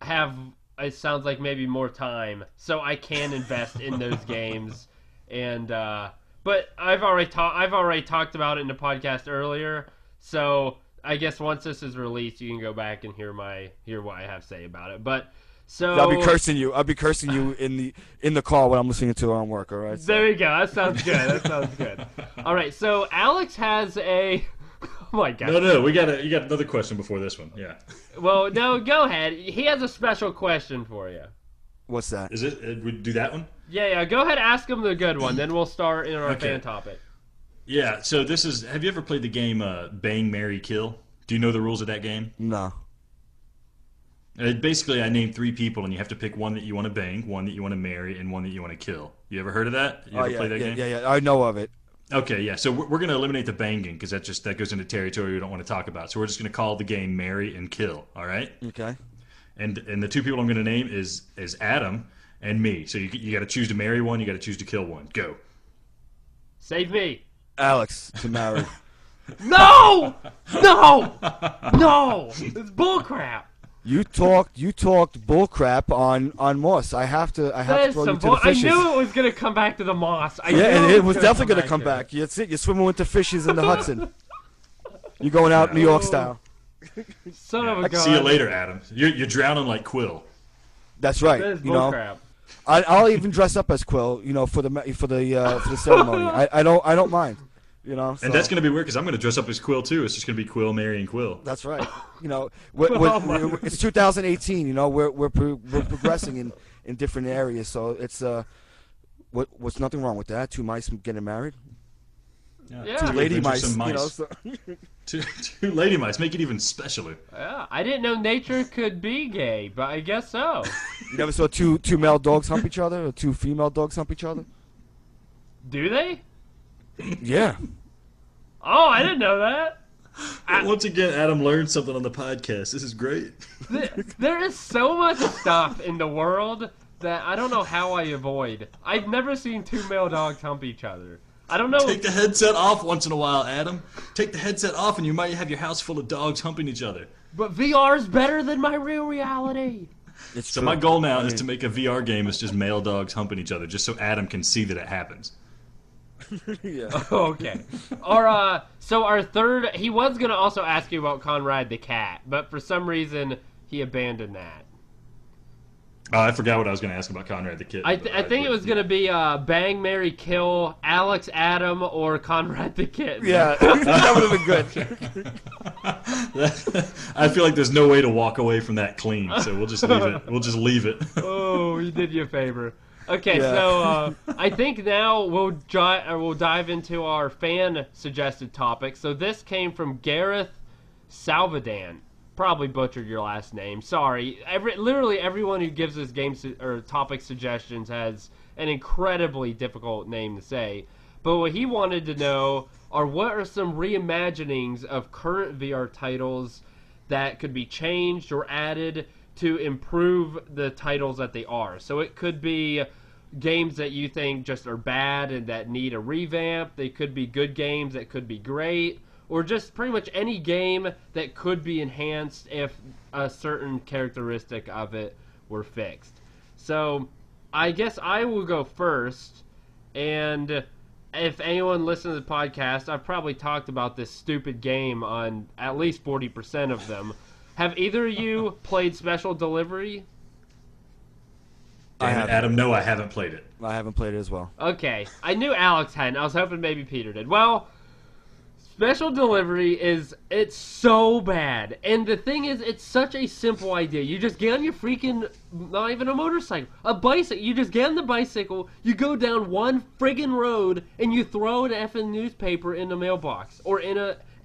Speaker 2: have. It sounds like maybe more time, so I can invest in those games. And but I've already talked about it in the podcast earlier. So I guess once this is released, you can go back and hear what I have to say about it. But so
Speaker 3: I'll be cursing you in the car when I'm listening to it on work. All right. So.
Speaker 2: There you go. That sounds good. All right. So Alex has a. Oh my God.
Speaker 1: No. You got another question before this one. Yeah.
Speaker 2: Well, no, go ahead. He has a special question for you.
Speaker 3: What's that?
Speaker 1: Is it? We do that one?
Speaker 2: Yeah. Go ahead, ask him the good one. Then we'll start in our fan topic.
Speaker 1: Yeah. So this is. Have you ever played the game Bang, Marry, Kill? Do you know the rules of that game?
Speaker 3: No.
Speaker 1: Basically, I named 3 people, and you have to pick one that you want to bang, one that you want to marry, and one that you want to kill. You ever heard of that? You ever play that game?
Speaker 3: Yeah. I know of it.
Speaker 1: Okay, yeah. So we're going to eliminate the banging, because that goes into territory we don't want to talk about. So we're just going to call the game Marry and Kill. All right?
Speaker 3: Okay.
Speaker 1: And the 2 people I'm going to name is Adam and me. So you got to choose to marry one. You got to choose to kill one. Go.
Speaker 2: Save me.
Speaker 3: Alex to marry.
Speaker 2: No! It's bullcrap.
Speaker 3: You talked bullcrap on Moss. I have to throw you to the fishes.
Speaker 2: I knew it was gonna come back to the Moss.
Speaker 3: And it was definitely gonna come back. That's it. You're swimming with the fishes in the Hudson. You're going out New York style.
Speaker 2: Son of a gun.
Speaker 1: See you later, Adam. You're drowning like Quill.
Speaker 3: That's right.
Speaker 2: That is bullcrap.
Speaker 3: I'll even dress up as Quill. For the ceremony. I don't mind. So.
Speaker 1: And that's going to be weird, because I'm going to dress up as Quill too. It's just going to be Quill, Marry, and Quill.
Speaker 3: That's right. It's 2018. We're progressing in different areas, so it's what's nothing wrong with that? Two mice getting married.
Speaker 2: Yeah.
Speaker 3: Two lady mice.
Speaker 1: Some mice.
Speaker 3: You know, so.
Speaker 1: Two lady mice. Make it even specialer.
Speaker 2: Yeah, I didn't know nature could be gay, but I guess so.
Speaker 3: You never saw two male dogs hump each other, or two female dogs hump each other?
Speaker 2: Do they?
Speaker 3: Yeah.
Speaker 2: Oh, I didn't know that.
Speaker 1: Once again, Adam learned something on the podcast. This is great.
Speaker 2: There is so much stuff in the world that I don't know how I avoid. I've never seen two male dogs hump each other. I don't know.
Speaker 1: Take the headset off once in a while, Adam. Take the headset off and you might have your house full of dogs humping each other.
Speaker 2: But VR's better than my real reality.
Speaker 3: It's
Speaker 1: So
Speaker 3: true.
Speaker 1: my goal now is to make a VR game that's just male dogs humping each other, just so Adam can see that it happens.
Speaker 3: Yeah.
Speaker 2: Okay. So our third, he was going to also ask you about Conrad the cat, but for some reason he abandoned that.
Speaker 1: I forgot what I was going to ask about Conrad the kitten.
Speaker 2: I think it was going to be Bang, Marry, Kill, Alex, Adam, or Conrad the kitten.
Speaker 3: Yeah, that would have been good.
Speaker 1: I feel like there's no way to walk away from that clean, so we'll just leave it. We'll just leave it.
Speaker 2: Oh, you did you a favor. Okay,
Speaker 3: Yeah.
Speaker 2: so I think now we'll dive into our fan suggested topic. So this came from Gareth Salvadan. Probably butchered your last name. Sorry. Literally everyone who gives us or topic suggestions has an incredibly difficult name to say. But what he wanted to know are what are some reimaginings of current VR titles that could be changed or added to improve the titles that they are. So it could be games that you think just are bad and that need a revamp. They could be good games that could be great. Or just pretty much any game that could be enhanced if a certain characteristic of it were fixed. So, I guess I will go first. And if anyone listens to the podcast, I've probably talked about this stupid game on at least 40% of them. Have either of you played Special Delivery?
Speaker 3: I haven't.
Speaker 1: Adam, no, I haven't played it.
Speaker 3: I haven't played it as well.
Speaker 2: Okay. I knew Alex hadn't. I was hoping maybe Peter did. Well, Special Delivery it's so bad. And the thing is, it's such a simple idea. You just get on your freaking, not even a motorcycle, a bicycle. You just get on the bicycle, you go down one friggin' road, and you throw an effing newspaper in the mailbox. Or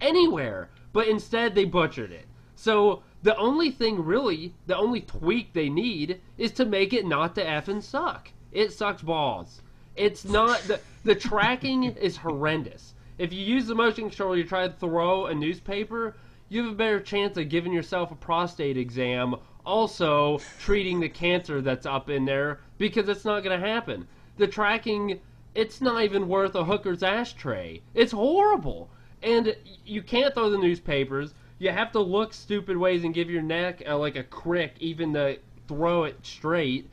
Speaker 2: anywhere. But instead, they butchered it. So, the only thing really, the only tweak they need is to make it not to effing suck. It sucks balls. It's not, the tracking is horrendous. If you use the motion controller, you try to throw a newspaper, you have a better chance of giving yourself a prostate exam, also treating the cancer that's up in there, because it's not going to happen. The tracking, it's not even worth a hooker's ashtray. It's horrible. And you can't throw the newspapers. You have to look stupid ways and give your neck like a crick even to throw it straight.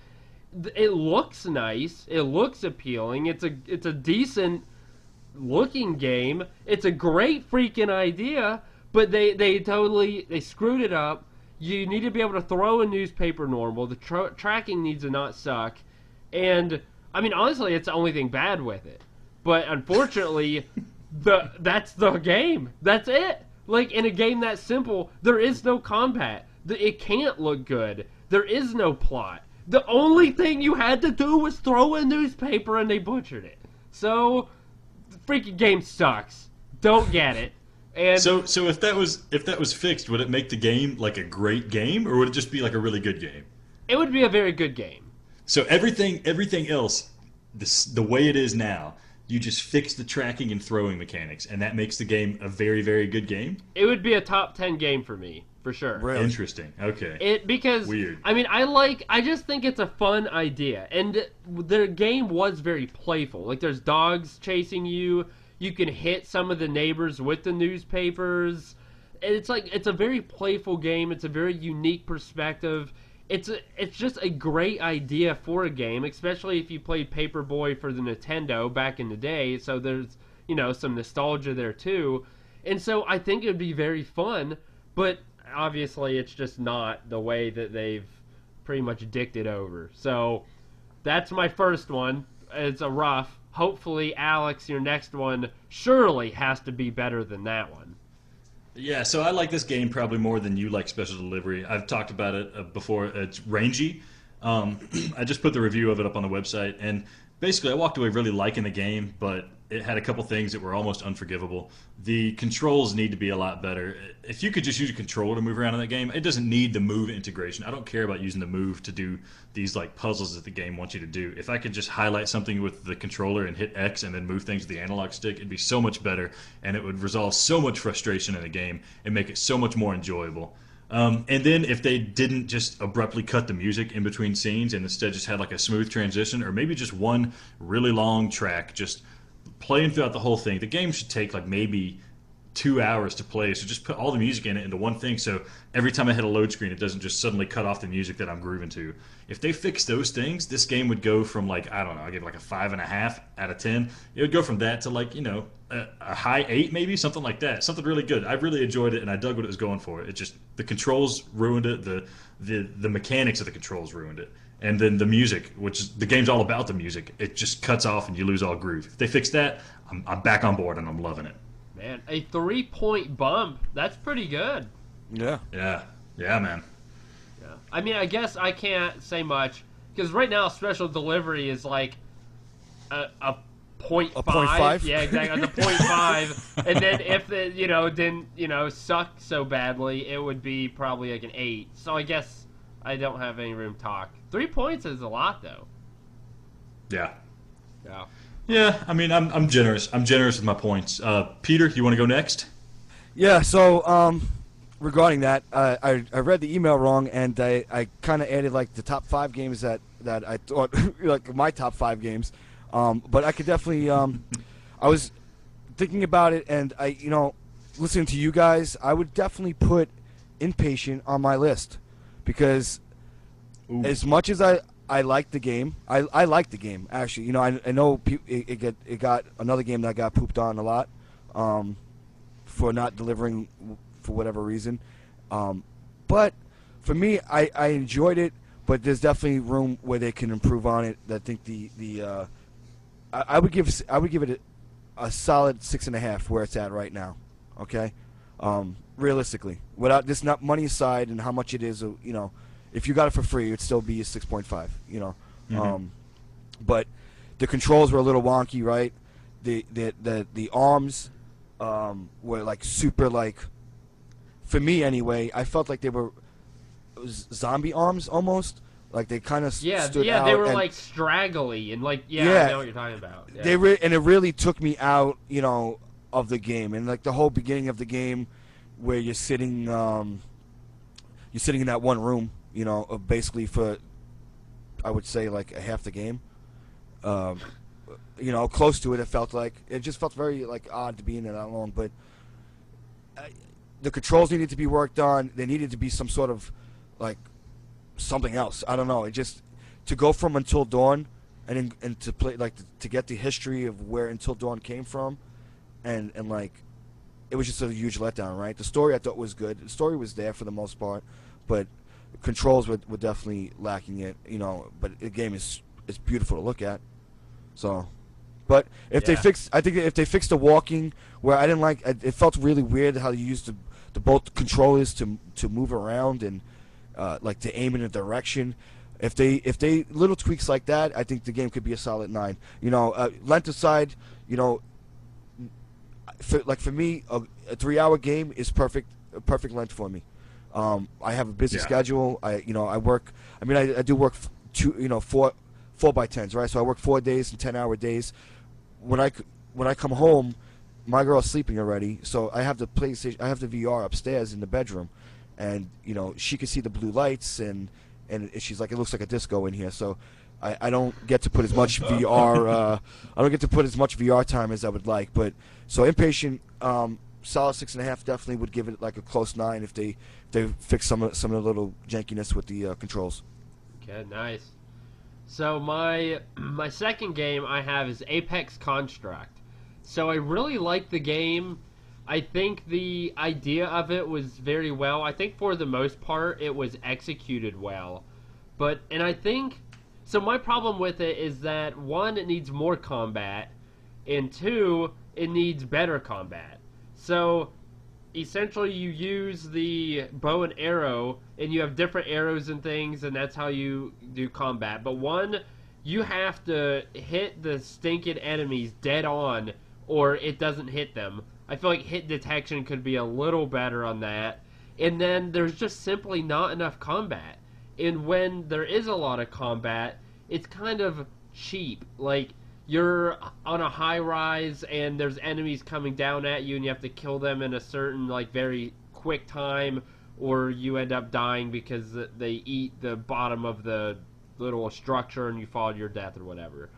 Speaker 2: It looks nice. It looks appealing. It's a decent looking game. It's a great freaking idea, but they totally screwed it up. You need to be able to throw a newspaper normal. The tracking needs to not suck. And I mean, honestly, it's the only thing bad with it. But unfortunately, that's the game. That's it. Like, in a game that simple, there is no combat. It can't look good. There is no plot. The only thing you had to do was throw a newspaper, and they butchered it. So, the freaking game sucks. Don't get it. And
Speaker 1: So if that was fixed, would it make the game like a great game, or would it just be like a really good game?
Speaker 2: it would be a very good game.
Speaker 1: So everything else, the way it is now, you just fix the tracking and throwing mechanics, and that makes the game a very, very good game?
Speaker 2: It would be a top 10 game for me, for sure.
Speaker 3: Really?
Speaker 1: Interesting. Okay.
Speaker 2: Because
Speaker 1: Weird.
Speaker 2: I mean, I just think it's a fun idea, and the game was very playful. Like, there's dogs chasing you. You can hit some of the neighbors with the newspapers. And it's a very playful game. It's a very unique perspective. It's just a great idea for a game, especially if you played Paperboy for the Nintendo back in the day. So there's, some nostalgia there too. And so I think it would be very fun, but obviously it's just not the way that they've pretty much dicked it over. So that's my first one. It's a rough. Hopefully, Alex, your next one surely has to be better than that one.
Speaker 1: Yeah, so I like this game probably more than you like Special Delivery. I've talked about it before. It's rangy. I just put the review of it up on the website, and basically, I walked away really liking the game, but it had a couple things that were almost unforgivable. The controls need to be a lot better. If you could just use a controller to move around in that game, it doesn't need the move integration. I don't care about using the move to do these like puzzles that the game wants you to do. If I could just highlight something with the controller and hit X and then move things with the analog stick, it'd be so much better, and it would resolve so much frustration in the game and make it so much more enjoyable. And then if they didn't just abruptly cut the music in between scenes and instead just had like a smooth transition, or maybe just one really long track just playing throughout the whole thing. The game should take like maybe 2 hours to play, so just put all the music in it into one thing, so every time I hit a load screen it doesn't just suddenly cut off the music that I'm grooving to. If they fix those things, this game would go from like, I don't know, I give it like a 5.5 out of 10. It would go from that to like, a high 8 maybe, something like that, something really good. I really enjoyed it and I dug what it was going for. It just, the controls ruined it, the mechanics of the controls ruined it, and then the music, which is, the game's all about the music, it just cuts off and you lose all groove. If they fix that, I'm back on board and I'm loving it.
Speaker 2: Man, a 3-point bump. That's pretty good.
Speaker 3: Yeah.
Speaker 1: Yeah, man.
Speaker 2: Yeah. I mean, I guess I can't say much because right now special delivery is like a point
Speaker 3: A
Speaker 2: five.
Speaker 3: 0.5?
Speaker 2: Yeah, exactly. The 0.5. And then if it, didn't, suck so badly, it would be probably like an 8. So I guess I don't have any room to talk. 3 points is a lot, though.
Speaker 1: Yeah.
Speaker 2: Yeah.
Speaker 1: Yeah, I mean, I'm generous. I'm generous with my points. Peter, you want to go next?
Speaker 3: Yeah, so regarding that, I read the email wrong, and I kind of added like the top 5 games that I thought like my top 5 games. But I could definitely I was thinking about it, and listening to you guys, I would definitely put Inpatient on my list because
Speaker 1: Ooh.
Speaker 3: as much as I like the game. I like the game actually. I know it got another game that got pooped on a lot for not delivering for whatever reason. But for me, I enjoyed it. But there's definitely room where they can improve on it. I think I would give it a solid 6.5 where it's at right now. Okay, realistically, without this not money aside and how much it is, if you got it for free, it'd still be a 6.5.
Speaker 1: Mm-hmm.
Speaker 3: But the controls were a little wonky, right? The arms were like super like, for me anyway. I felt like they were zombie arms almost. Like they kind of stood out.
Speaker 2: They were
Speaker 3: and
Speaker 2: like straggly and like I know what you're talking about. Yeah.
Speaker 3: and it really took me out, of the game, and like the whole beginning of the game where you're sitting in that one room. Basically for, I would say, like a half the game. Close to it. It just felt very like odd to be in there that long. But the controls needed to be worked on. There needed to be some sort of like something else. I don't know. It just to go from Until Dawn and to play like to get the history of where Until Dawn came from, and like it was just a huge letdown. Right. The story I thought was good. The story was there for the most part, but controls were definitely lacking it, but the game is beautiful to look at. So, but if they fixed the walking, where I didn't like, it felt really weird how you used the both controllers to move around and like to aim in a direction. If they little tweaks like that, I think the game could be a solid 9. Length aside, for me, a 3-hour game is a perfect length for me. I have a busy schedule. I work. I mean, I do work 4 by 10s, right? So I work 4 days and 10-hour days. When I come home, my girl's sleeping already. So I have the PlayStation. I have the VR upstairs in the bedroom, and she can see the blue lights, and she's like, it looks like a disco in here. So I don't get to put as much VR. I don't get to put as much VR time as I would like. But so Impatient. Solid 6.5. Definitely would give it like a close 9 if they fix some of the little jankiness with the controls.
Speaker 2: Okay, nice. So my second game I have is Apex Construct. So I really like the game. I think the idea of it was very well. I think for the most part it was executed well. And I think so my problem with it is that 1, it needs more combat, and 2, it needs better combat. So, essentially, you use the bow and arrow, and you have different arrows and things, and that's how you do combat. But 1 you have to hit the stinking enemies dead on, or it doesn't hit them. I feel like hit detection could be a little better on that. And then there's just simply not enough combat. And when there is a lot of combat, it's kind of cheap. Like, you're on a high rise and there's enemies coming down at you and you have to kill them in a certain, like, very quick time, or you end up dying because they eat the bottom of the little structure and you fall to your death or whatever.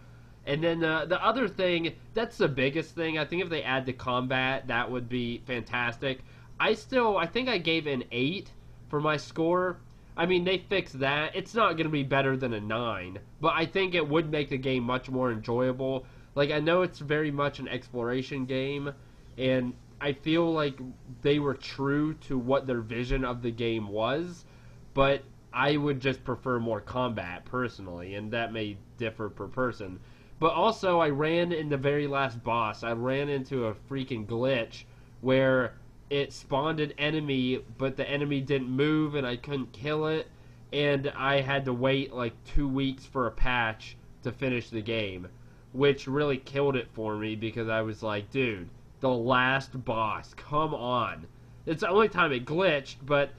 Speaker 2: And then the other thing, that's the biggest thing. I think if they add the combat, that would be fantastic. I think I gave an 8 for my score. I mean, they fixed that. It's not going to be better than a 9, but I think it would make the game much more enjoyable. Like, I know it's very much an exploration game, and I feel like they were true to what their vision of the game was, but I would just prefer more combat, personally, and that may differ per person. But also, I ran in the very last boss, I ran into a freaking glitch where it spawned an enemy, but the enemy didn't move and I couldn't kill it, and I had to wait like 2 weeks for a patch to finish the game, which really killed it for me because I was like, dude, the last boss, come on. It's the only time it glitched, but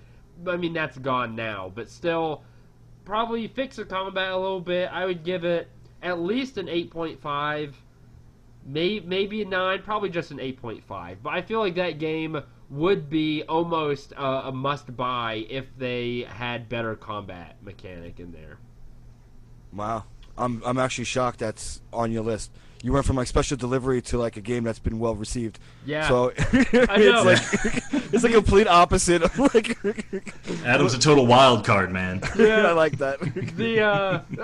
Speaker 2: I mean, that's gone now, but still, probably fix the combat a little bit. I would give it at least an 8.5, maybe a 9, probably just an 8.5. But I feel like that game would be almost a must-buy if they had better combat mechanic in there.
Speaker 3: Wow, I'm actually shocked that's on your list. You went from like special delivery to like a game that's been well received.
Speaker 2: Yeah,
Speaker 3: so
Speaker 2: I know.
Speaker 3: It's like a complete opposite. Of like
Speaker 1: Adam's a total wild card, man.
Speaker 3: Yeah, I like that.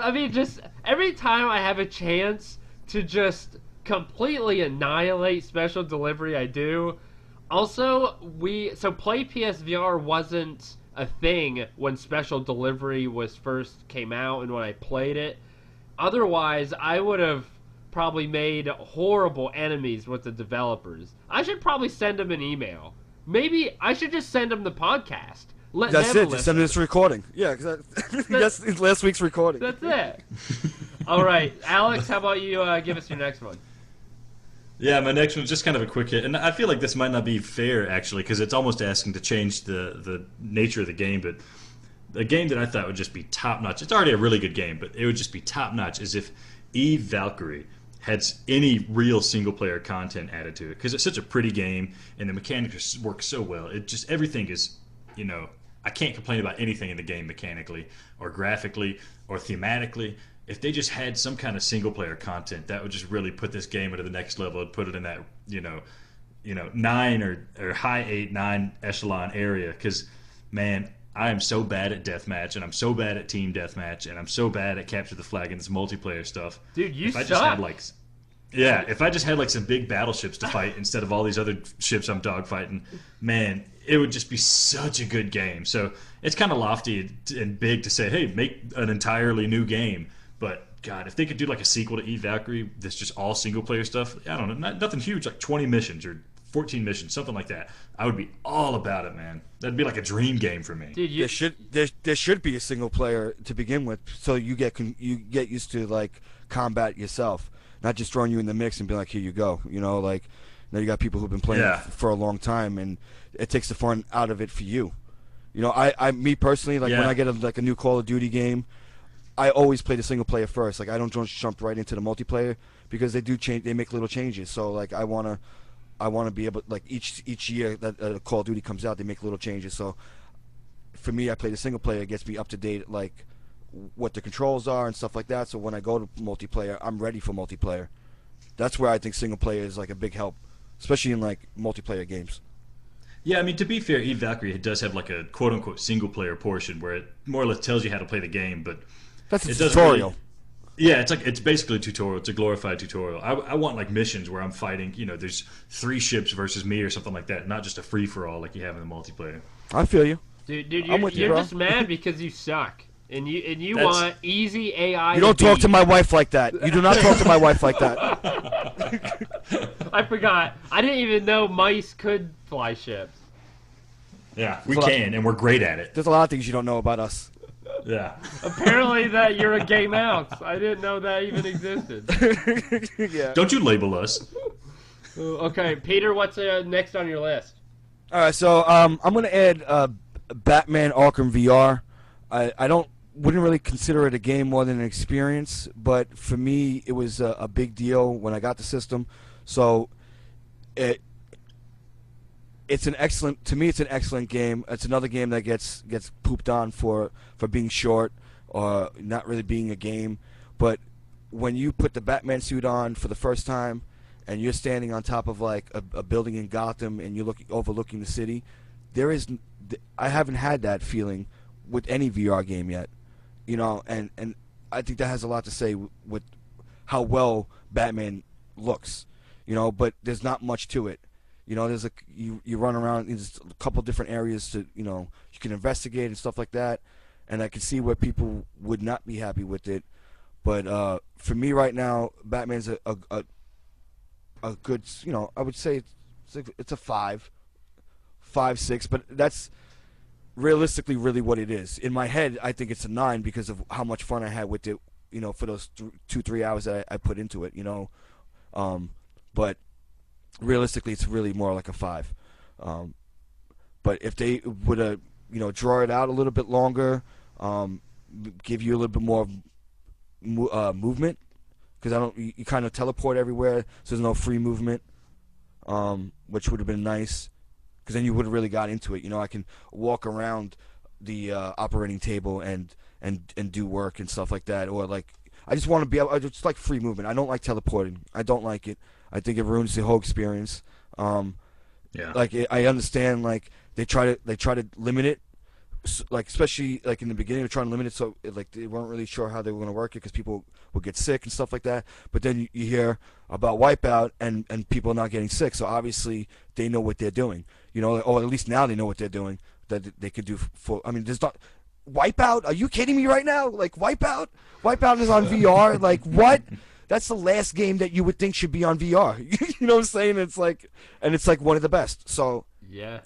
Speaker 2: I mean, just every time I have a chance to just completely annihilate special delivery, I do. Also, PlayPSVR wasn't a thing when special delivery first came out and when I played it. Otherwise, I would have probably made horrible enemies with the developers. I should probably send them an email. Maybe I should just send them the podcast.
Speaker 3: That's it. Just send them this recording. Yeah, because that's last week's recording.
Speaker 2: That's it. All right, Alex, how about you give us your next one?
Speaker 1: Yeah, my next one's just kind of a quick hit, and I feel like this might not be fair, actually, because it's almost asking to change the nature of the game, but a game that I thought would just be top-notch, it's already a really good game, but it would just be top-notch, is if Eve Valkyrie had any real single-player content added to it, because it's such a pretty game, and the mechanics work so well. It just, everything is, you know, I can't complain about anything in the game mechanically, or graphically, or thematically. If they just had some kind of single-player content, that would just really put this game into the next level and put it in that, you know, 9 or high 8, 9 echelon area. Because, man, I am so bad at deathmatch, and I'm so bad at team deathmatch, and I'm so bad at capture the flag and this multiplayer stuff.
Speaker 2: Dude, you suck.
Speaker 1: If I just had like some big battleships to fight instead of all these other ships I'm dogfighting, man, it would just be such a good game. So it's kind of lofty and big to say, hey, make an entirely new game. But, God, if they could do like a sequel to Eve Valkyrie that's just all single-player stuff, I don't know, nothing huge, like 20 missions or 14 missions, something like that, I would be all about it, man. That'd be like a dream game for me.
Speaker 2: Dude,
Speaker 3: there should be a single-player to begin with, so you get used to, like, combat yourself, not just throwing you in the mix and being like, here you go. You know, like, now you got people who've been playing for a long time, and it takes the fun out of it for you. You know, me personally, like, when I get a new Call of Duty game, I always play the single player first. Like, I don't just jump right into the multiplayer because they do change. They make little changes. So like I wanna be able, like, each year that Call of Duty comes out, they make little changes. So for me, I play the single player. It gets me up to date, like what the controls are and stuff like that. So when I go to multiplayer, I'm ready for multiplayer. That's where I think single player is like a big help, especially in like multiplayer games.
Speaker 1: Yeah, I mean, to be fair, Eve Valkyrie does have like a quote-unquote single-player portion where it more or less tells you how to play the game, but
Speaker 3: that's a tutorial.
Speaker 1: Yeah, it's basically a tutorial. It's a glorified tutorial. I want like missions where I'm fighting, you know, there's 3 ships versus me or something like that, not just a free-for-all like you have in the multiplayer.
Speaker 3: I feel you.
Speaker 2: Dude, you're just mad because you suck. And you want easy AI.
Speaker 3: You don't talk to my wife like that. You do not talk to my wife like that.
Speaker 2: I forgot. I didn't even know mice could fly ships.
Speaker 1: Yeah, we can, and we're great at it.
Speaker 3: There's a lot of things you don't know about us.
Speaker 1: Yeah.
Speaker 2: Apparently that you're a gay mouse. I didn't know that even existed.
Speaker 3: Yeah.
Speaker 1: Don't you label us.
Speaker 2: Okay, Peter, what's next on your list?
Speaker 3: All right, so I'm gonna add Batman Arkham VR. I wouldn't really consider it a game more than an experience, but for me it was a big deal when I got the system. So it's an excellent, to me it's an excellent game. It's another game that gets pooped on for being short or not really being a game. But when you put the Batman suit on for the first time and you're standing on top of like a building in Gotham and you're overlooking the city, I haven't had that feeling with any VR game yet, you know, and I think that has a lot to say with how well Batman looks, you know, but there's not much to it. You know, there's you run around, there's a couple different areas to, you know, you can investigate and stuff like that, and I can see where people would not be happy with it. But for me right now, Batman's a good, you know, I would say it's a 5, 6, but that's realistically really what it is. In my head, I think it's a 9 because of how much fun I had with it, you know, for those 2-3 hours that I put into it, you know. But realistically, it's really more like a 5. But if they would have, you know, draw it out a little bit longer, give you a little bit more movement, because you kind of teleport everywhere, so there's no free movement, which would have been nice, because then you would have really got into it. You know, I can walk around the operating table and do work and stuff like that, or like I just want to be able. I just like free movement. I don't like teleporting. I don't like it. I think it ruins the whole experience.
Speaker 1: Yeah.
Speaker 3: Like I understand, like they try to limit it, like especially like in the beginning, they're trying to limit it, so like they weren't really sure how they were going to work it because people would get sick and stuff like that. But then you hear about Wipeout and people not getting sick, so obviously they know what they're doing, you know, or at least now they know what they're doing that they could do for. I mean, there's not Wipeout. Are you kidding me right now? Like Wipeout is on VR. Like what? That's the last game that you would think should be on VR. You know what I'm saying? It's like one of the best. So
Speaker 2: yeah.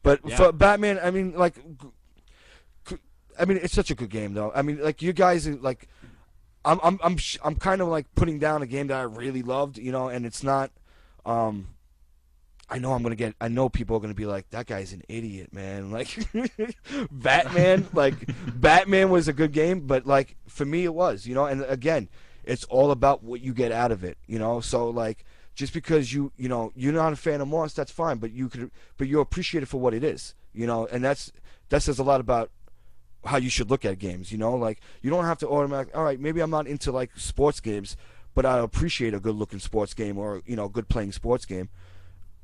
Speaker 3: But
Speaker 2: yeah.
Speaker 3: for Batman, I mean, like, it's such a good game though. I mean, like you guys, like, I'm kind of like putting down a game that I really loved, you know, and it's not. I know people are gonna be like, that guy's an idiot, man. Like, Batman was a good game, but like for me it was, you know. And again, it's all about what you get out of it, you know. So like, just because you know you're not a fan of Moss, that's fine, but you appreciate it for what it is, you know. And that says a lot about how you should look at games, you know. Like, you don't have to automatically, all right, maybe I'm not into like sports games, but I appreciate a good looking sports game, or, you know, good playing sports game,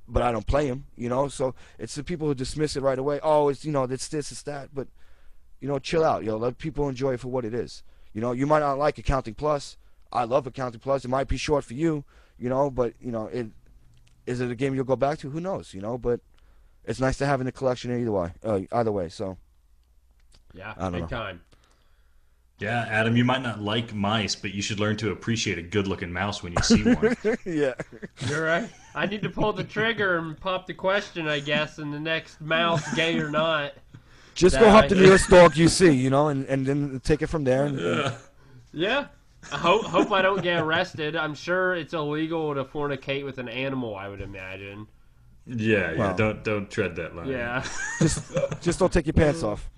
Speaker 3: but I don't play them, you know. So it's the people who dismiss it right away. Oh, it's, you know, it's this, it's that. But, you know, chill out, yo. Let people enjoy it for what it is. You know, you might not like Accounting Plus. I love Accounting Plus. It might be short for you, you know, but, you know, is it a game you'll go back to? Who knows, you know. But it's nice to have in the collection either way. So
Speaker 2: yeah,
Speaker 3: I don't
Speaker 2: big
Speaker 3: know.
Speaker 2: time.
Speaker 1: Yeah, Adam, you might not like mice, but you should learn to appreciate a good-looking mouse when you see one.
Speaker 3: Yeah.
Speaker 2: You're right. I need to pull the trigger and pop the question, I guess, in the next mouse, gay or not.
Speaker 3: Just go up the nearest dog you see, you know, and then take it from there.
Speaker 2: Yeah. I hope I don't get arrested. I'm sure it's illegal to fornicate with an animal, I would imagine.
Speaker 1: Yeah,
Speaker 3: Wow.
Speaker 1: Don't tread that line.
Speaker 2: Yeah.
Speaker 3: Just don't take your pants off.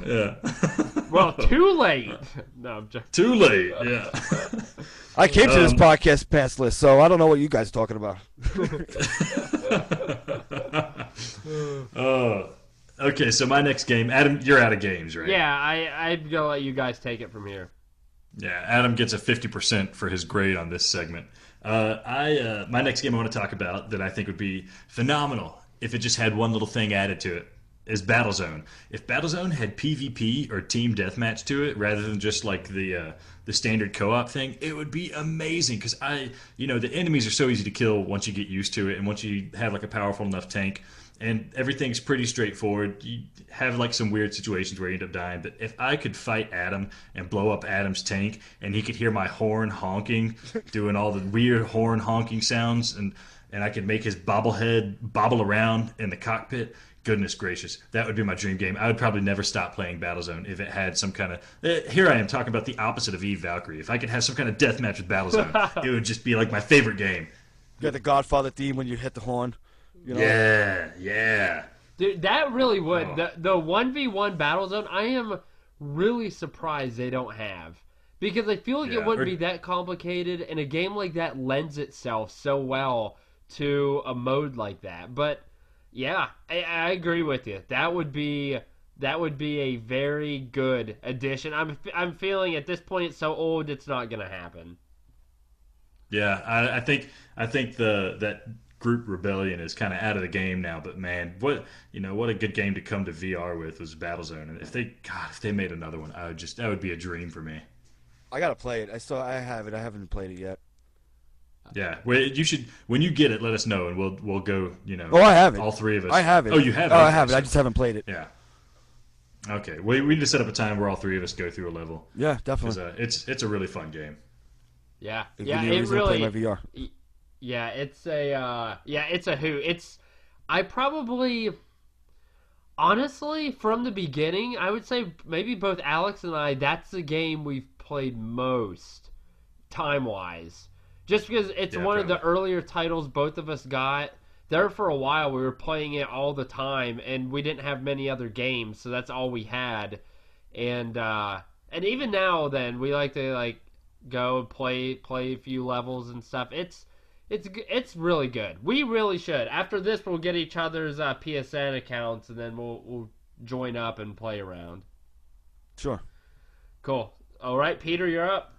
Speaker 1: Yeah.
Speaker 2: Well, too late. No, I'm just...
Speaker 1: Too late. Yeah.
Speaker 3: I came to this podcast pants list, so I don't know what you guys are talking about.
Speaker 1: Okay, so my next game, Adam, you're out of games, right?
Speaker 2: Yeah, I'm gonna let you guys take it from here.
Speaker 1: Yeah, Adam gets a 50% for his grade on this segment. My next game I want to talk about that I think would be phenomenal if it just had one little thing added to it is Battlezone. If Battlezone had PvP or team deathmatch to it rather than just like the standard co-op thing, it would be amazing, because the enemies are so easy to kill once you get used to it, and once you have like a powerful enough tank, and everything's pretty straightforward. You have like some weird situations where you end up dying, but if I could fight Adam and blow up Adam's tank and he could hear my horn honking, doing all the weird horn honking sounds, and I could make his bobblehead bobble around in the cockpit, Goodness gracious, that would be my dream game. I would probably never stop playing Battlezone if it had some kind of. Here I am talking about the opposite of Eve Valkyrie. If I could have some kind of deathmatch with Battlezone, it would just be like my favorite game.
Speaker 3: You got the Godfather theme when you hit the horn.
Speaker 1: Yeah, yeah.
Speaker 2: Dude, that really would.
Speaker 1: Oh.
Speaker 2: The 1v1 Battlezone, I am really surprised they don't have. Because I feel like it
Speaker 1: Yeah,
Speaker 2: wouldn't be that complicated, and a game like that lends itself so well to a mode like that. But yeah, I agree with you. That would be a very good addition. I'm feeling at this point it's so old it's not gonna happen.
Speaker 1: Yeah, I think that group Rebellion is kind of out of the game now. But man, what a good game to come to VR with was Battlezone. And if they made another one, that would be a dream for me.
Speaker 3: I gotta play it. I have it. I haven't played it yet.
Speaker 1: Yeah, well, you should when you get it, let us know, and we'll go.
Speaker 3: Oh, I have it.
Speaker 1: All three of us.
Speaker 3: I have it.
Speaker 1: Oh, you have it.
Speaker 3: Oh, I have it. I just haven't played it.
Speaker 1: Yeah. Okay. We need to set up a time where all three of us go through a level.
Speaker 3: Yeah, definitely.
Speaker 1: It's a really fun game.
Speaker 2: Yeah,
Speaker 3: If
Speaker 2: yeah,
Speaker 3: you need a
Speaker 2: it
Speaker 3: reason to
Speaker 2: really.
Speaker 3: play my VR.
Speaker 2: Yeah, it's a hoot. I probably, honestly, from the beginning, I would say maybe both Alex and I, that's the game we've played most time-wise. Just because it's
Speaker 1: Yeah,
Speaker 2: one of the
Speaker 1: probably.
Speaker 2: earlier titles both of us got. There for a while, we were playing it all the time, and we didn't have many other games, so that's all we had. And even now, then we like to go and play a few levels and stuff. It's really good. We really should. After this, we'll get each other's PSN accounts, and then we'll join up and play around.
Speaker 3: Sure.
Speaker 2: Cool. All right, Peter, you're up.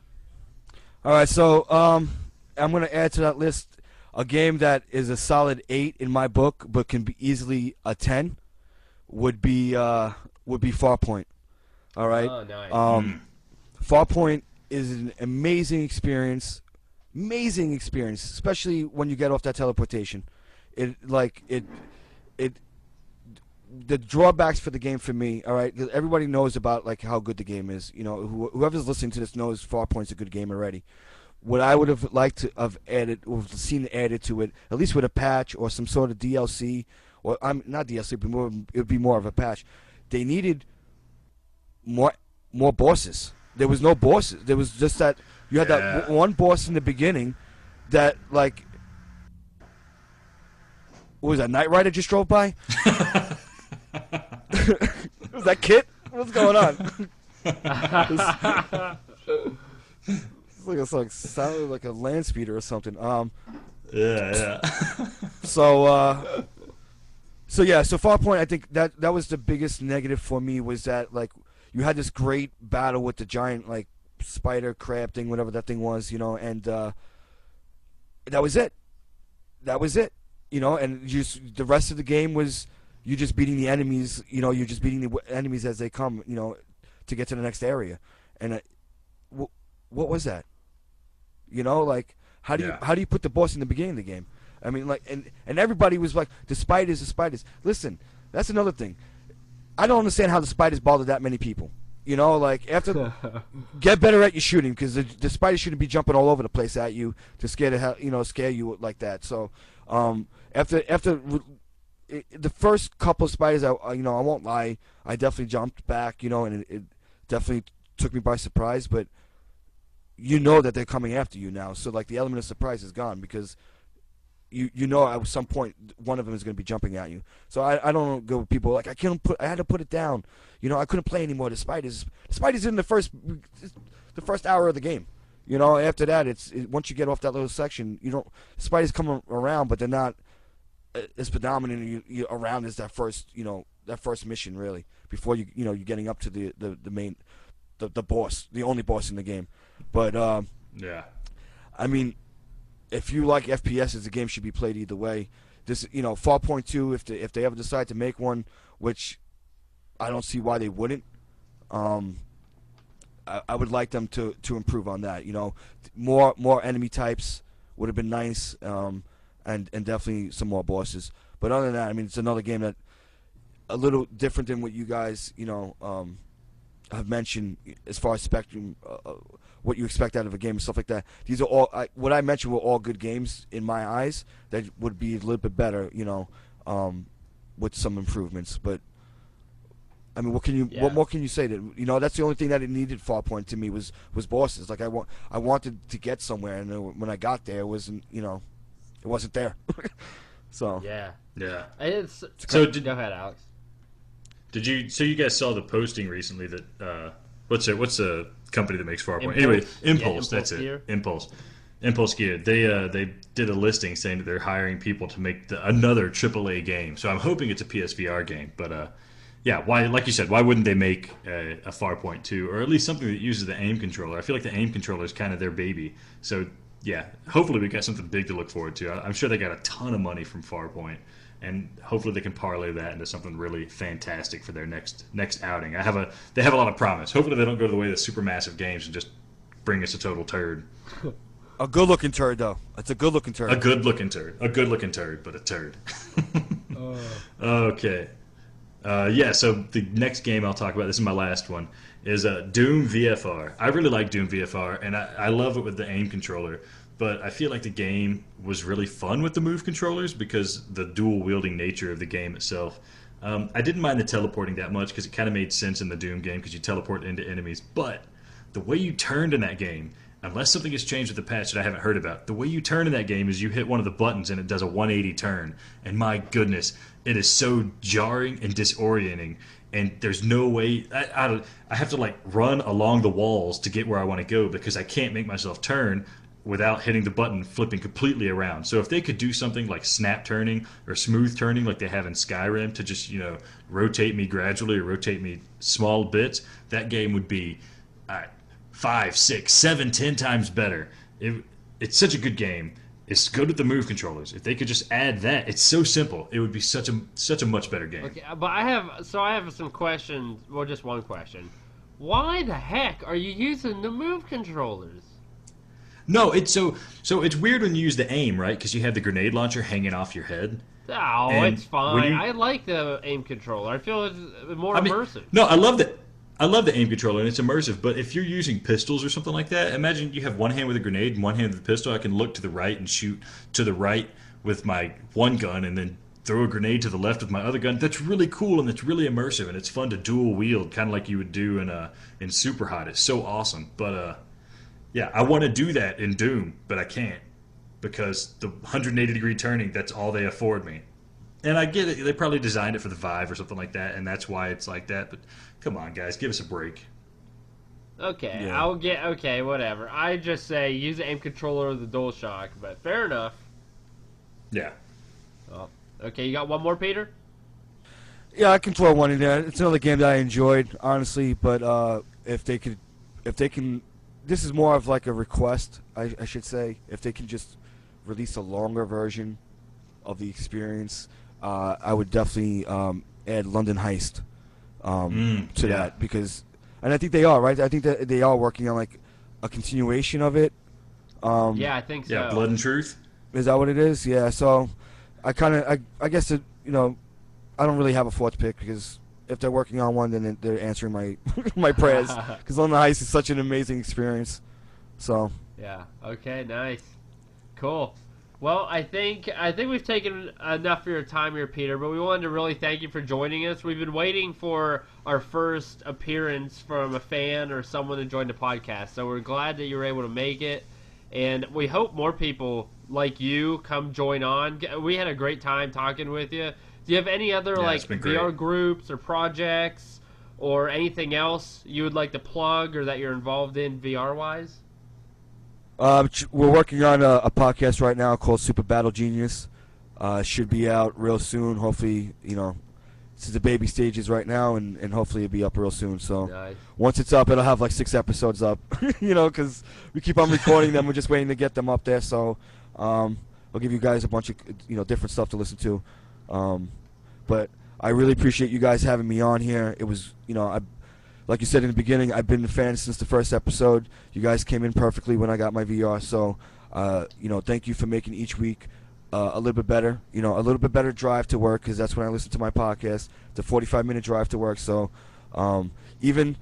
Speaker 3: All right, so I'm going to add to that list a game that is a solid 8 in my book, but can be easily a 10. Would be Farpoint. All right.
Speaker 2: Oh, nice.
Speaker 3: Farpoint is an amazing experience, especially when you get off that teleportation. The drawbacks for the game for me, all right, 'cause everybody knows about how good the game is. Whoever's listening to this knows Farpoint's a good game already. What I would have liked to have added or seen added to it, at least with a patch or some sort of DLC, or not DLC, but it would be more of a patch. They needed more bosses. There was no bosses. There was just that you had that one boss in the beginning that what was that, Knight Rider just drove by? Was that Kit? What's going on? It sounded like a land speeder or something.
Speaker 1: Yeah.
Speaker 3: So Farpoint, I think that was the biggest negative for me, was that you had this great battle with the giant spider crab thing, whatever that thing was, and that was it. And the rest of the game was you just beating the enemies. You're just beating the enemies as they come. To get to the next area. And what was that? How do you put the boss in the beginning of the game? I mean, and everybody was like, the spiders. Listen, that's another thing. I don't understand how the spiders bother that many people. After get better at your shooting, because the spiders shouldn't be jumping all over the place at you to scare you like that. So after the first couple of spiders, I won't lie, I definitely jumped back, and it definitely took me by surprise. But that they're coming after you now, so the element of surprise is gone, because at some point one of them is going to be jumping at you. So I don't go with people I had to put it down. I couldn't play anymore. The spiders in the first hour of the game. After that, once you get off that little section, spiders come around, but they're not as predominant around as that first mission, really, before you're getting up to the main the boss, the only boss in the game. But
Speaker 1: yeah,
Speaker 3: I mean, if you like FPSs, the game should be played either way. This, Farpoint 2, if they ever decide to make one, which I don't see why they wouldn't, I would like them to improve on that. More enemy types would have been nice, and definitely some more bosses. But other than that, I mean, it's another game that a little different than what you guys, have mentioned as far as spectrum, what you expect out of a game and stuff like that. These are all what I mentioned were all good games in my eyes that would be a little bit better, with some improvements. But I mean,
Speaker 2: Yeah.
Speaker 3: what more can you say? That that's the only thing that it needed. Farpoint to me was bosses. Like I wanted to get somewhere, and when I got there, it wasn't it wasn't there. So
Speaker 2: Yeah.
Speaker 1: Yeah.
Speaker 2: It's
Speaker 1: So
Speaker 2: go ahead, Alex.
Speaker 1: did you? So you guys saw the posting recently that what's a company that makes Farpoint?
Speaker 2: Impulse.
Speaker 1: Anyway,
Speaker 2: Yeah,
Speaker 1: Impulse.
Speaker 2: Impulse
Speaker 1: That's
Speaker 2: Gear.
Speaker 1: it. Impulse Gear. They did a listing saying that they're hiring people to make another AAA game. So I'm hoping it's a PSVR game. But yeah, why? Like you said, why wouldn't they make a Farpoint 2, or at least something that uses the aim controller? I feel like the aim controller is kind of their baby. So yeah, hopefully we got something big to look forward to. I'm sure they got a ton of money from Farpoint, and hopefully they can parlay that into something really fantastic for their next outing. They have a lot of promise. Hopefully they don't go to the way of the Supermassive Games and just bring us a total turd.
Speaker 3: a good looking turd though. It's a good looking turd.
Speaker 1: A good looking turd, but a turd. Okay. Yeah, so the next game I'll talk about, this is my last one, is Doom VFR. I really like Doom VFR, and I love it with the aim controller, but I feel like the game was really fun with the move controllers because the dual-wielding nature of the game itself. I didn't mind the teleporting that much because it kind of made sense in the Doom game because you teleport into enemies, but the way you turned in that game, unless something has changed with the patch that I haven't heard about, the way you turn in that game is you hit one of the buttons and it does a 180 turn. And my goodness, it is so jarring and disorienting. And there's no way I have to like run along the walls to get where I want to go because I can't make myself turn without hitting the button flipping completely around. So if they could do something like snap turning or smooth turning like they have in Skyrim to just rotate me gradually or rotate me small bits, that game would be 5, 6, 7, 10 times better. It's such a good game. It's good with the move controllers. If they could just add that, it's so simple. It would be such a much better game.
Speaker 2: Okay, but I have some questions. Well, just one question. Why the heck are you using the move controllers?
Speaker 1: No, it's so it's weird when you use the aim, right? Because you have the grenade launcher hanging off your head.
Speaker 2: Oh,
Speaker 1: And
Speaker 2: it's fine.
Speaker 1: when you-
Speaker 2: I like the aim controller. I feel it's more immersive.
Speaker 1: No, I love that. I love the aim controller and it's immersive. But if you're using pistols or something like that, imagine you have one hand with a grenade and one hand with a pistol. I can look to the right and shoot to the right with my one gun, and then throw a grenade to the left with my other gun. That's really cool and it's really immersive and it's fun to dual wield, kind of like you would do in Super Hot. It's so awesome. But yeah, I want to do that in Doom, but I can't because the 180-degree turning, that's all they afford me. And I get it. They probably designed it for the Vive or something like that, and that's why it's like that. But come on, guys, give us a break.
Speaker 2: Okay,
Speaker 3: Yeah.
Speaker 2: okay, whatever. I just say use the aim controller or the DualShock, but fair enough.
Speaker 1: Yeah.
Speaker 2: Oh, okay, you got one more, Peter?
Speaker 3: Yeah, I can throw one in there. It's another game that I enjoyed, honestly. But if they can, this is more of like a request, I should say. If they can just release a longer version of the experience, I would definitely add London Heist to that because, and I think they are right. I think that they are working on like a continuation of it.
Speaker 2: Yeah, I think so.
Speaker 1: Yeah, Blood and Truth.
Speaker 3: Is that what it is? Yeah. So I I guess it, I don't really have a fourth pick because if they're working on one, then they're answering my my prayers because London Heist is such an amazing experience. So
Speaker 2: Yeah. Okay. Nice. Cool. Well, I think we've taken enough of your time here, Peter. But we wanted to really thank you for joining us. We've been waiting for our first appearance from a fan or someone to join the podcast. So we're glad that you were able to make it, and we hope more people like you come join on. We had a great time talking with you. Do you have any other
Speaker 1: Yeah, it's been great.
Speaker 2: VR groups or projects or anything else you would like to plug or that you're involved in VR wise?
Speaker 3: we're working on a podcast right now called Super Battle Genius. Should be out real soon. Hopefully, this is the baby stages right now, and hopefully it'll be up real soon. So
Speaker 2: Nice.
Speaker 3: once it's up, it'll have like 6 episodes up, because we keep on recording them. We're just waiting to get them up there. So I'll give you guys a bunch of different stuff to listen to. But I really appreciate you guys having me on here. It was, like you said in the beginning, I've been a fan since the first episode. You guys came in perfectly when I got my VR. So, thank you for making each week a little bit better. A little bit better drive to work, because that's when I listen to my podcast. The 45-minute drive to work. So, even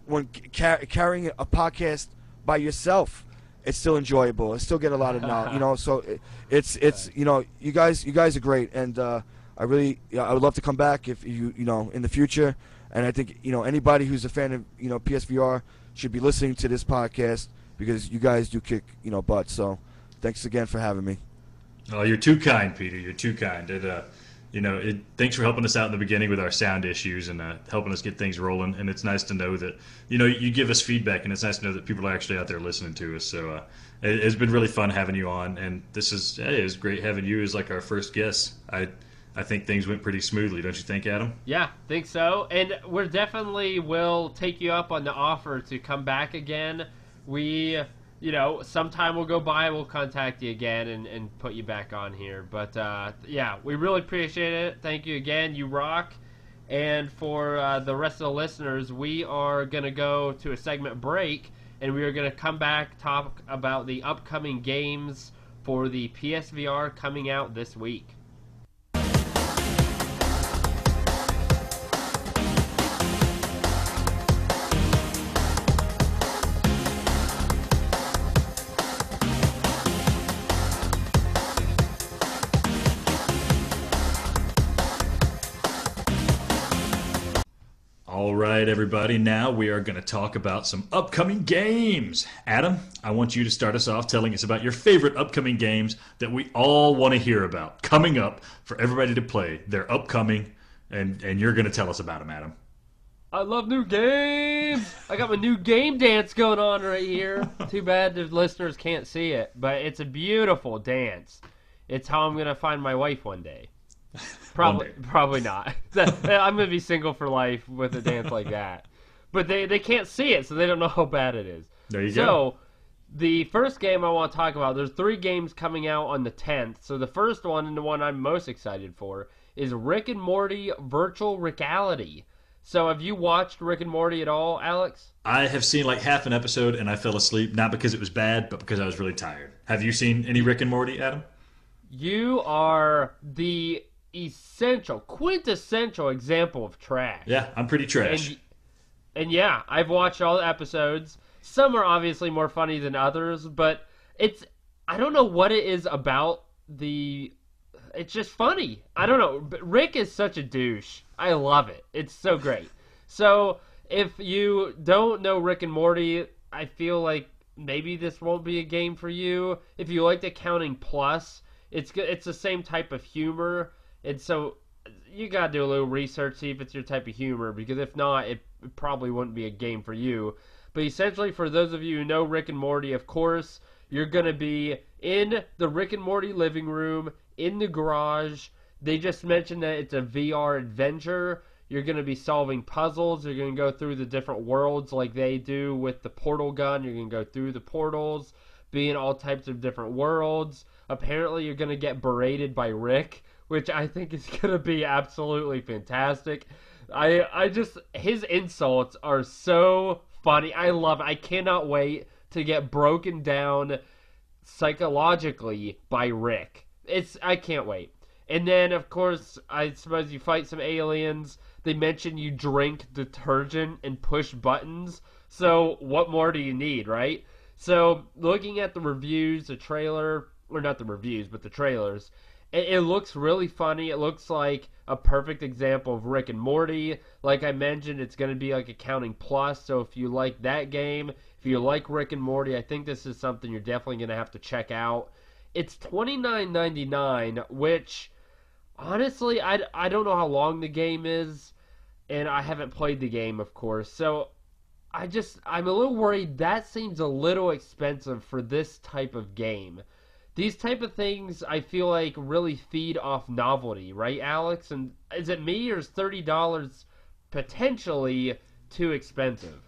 Speaker 3: when carrying a podcast by yourself, it's still enjoyable. I still get a lot of knowledge. So it's you guys are great, and I really, I would love to come back if in the future. And I think anybody who's a fan of PSVR should be listening to this podcast because you guys do kick butt. So thanks again for having me.
Speaker 1: Oh, you're too kind, Peter. You're too kind. Thanks for helping us out in the beginning with our sound issues and helping us get things rolling. And it's nice to know that you give us feedback, and it's nice to know that people are actually out there listening to us. So it's been really fun having you on, and it's great having you as like our first guest. I think things went pretty smoothly, don't you think, Adam?
Speaker 2: Yeah, think so. And we're definitely will take you up on the offer to come back again. We, sometime will go by, we'll contact you again and put you back on here. But, yeah, we really appreciate it. Thank you again. You rock. And for the rest of the listeners, we are going to go to a segment break, and we are going to come back, talk about the upcoming games for the PSVR coming out this week.
Speaker 1: All right, everybody. Now we are going to talk about some upcoming games. Adam, I want you to start us off telling us about your favorite upcoming games that we all want to hear about coming up for everybody to play. They're upcoming, and you're going to tell us about them, Adam.
Speaker 2: I love new games. I got my new game dance going on right here. Too bad the listeners can't see it, but it's a beautiful dance. It's how I'm going to find my wife one day. Probably not. I'm gonna be single for life with a dance like that. But they can't see it, so they don't know how bad it is.
Speaker 1: There you
Speaker 2: go.
Speaker 1: So
Speaker 2: the first game I want to talk about, there's 3 games coming out on the 10th. So the first one, and the one I'm most excited for, is Rick and Morty Virtual Reality. So have you watched Rick and Morty at all, Alex?
Speaker 1: I have seen like half an episode and I fell asleep, not because it was bad, but because I was really tired. Have you seen any Rick and Morty, Adam?
Speaker 2: You are the quintessential example of trash.
Speaker 1: Yeah, I'm pretty trash.
Speaker 2: And yeah, I've watched all the episodes. Some are obviously more funny than others, but I don't know what it is about it's just funny. I don't know. But Rick is such a douche. I love it. It's so great. So if you don't know Rick and Morty, I feel like maybe this won't be a game for you. If you like Accounting Plus, it's the same type of humor. And so you got to do a little research, see if it's your type of humor, because if not, it probably wouldn't be a game for you. But essentially, for those of you who know Rick and Morty, of course, you're going to be in the Rick and Morty living room, in the garage. They just mentioned that it's a VR adventure. You're going to be solving puzzles. You're going to go through the different worlds like they do with the portal gun. You're going to go through the portals, be in all types of different worlds. Apparently, you're going to get berated by Rick, which I think is going to be absolutely fantastic. His insults are so funny. I love it. I cannot wait to get broken down psychologically by Rick. I can't wait. And then, of course, I suppose you fight some aliens. They mention you drink detergent and push buttons. So what more do you need, right? So looking at the reviews, the trailer, or not the reviews, but the trailers, it looks really funny. It looks like a perfect example of Rick and Morty. Like I mentioned, it's going to be like Accounting Plus. So if you like that game, if you like Rick and Morty, I think this is something you're definitely going to have to check out. It's $29.99, which honestly, I don't know how long the game is, and I haven't played the game, of course. So I'm a little worried. That seems a little expensive for this type of game. These type of things, I feel like, really feed off novelty, right, Alex? And is it me, or is $30 potentially too expensive?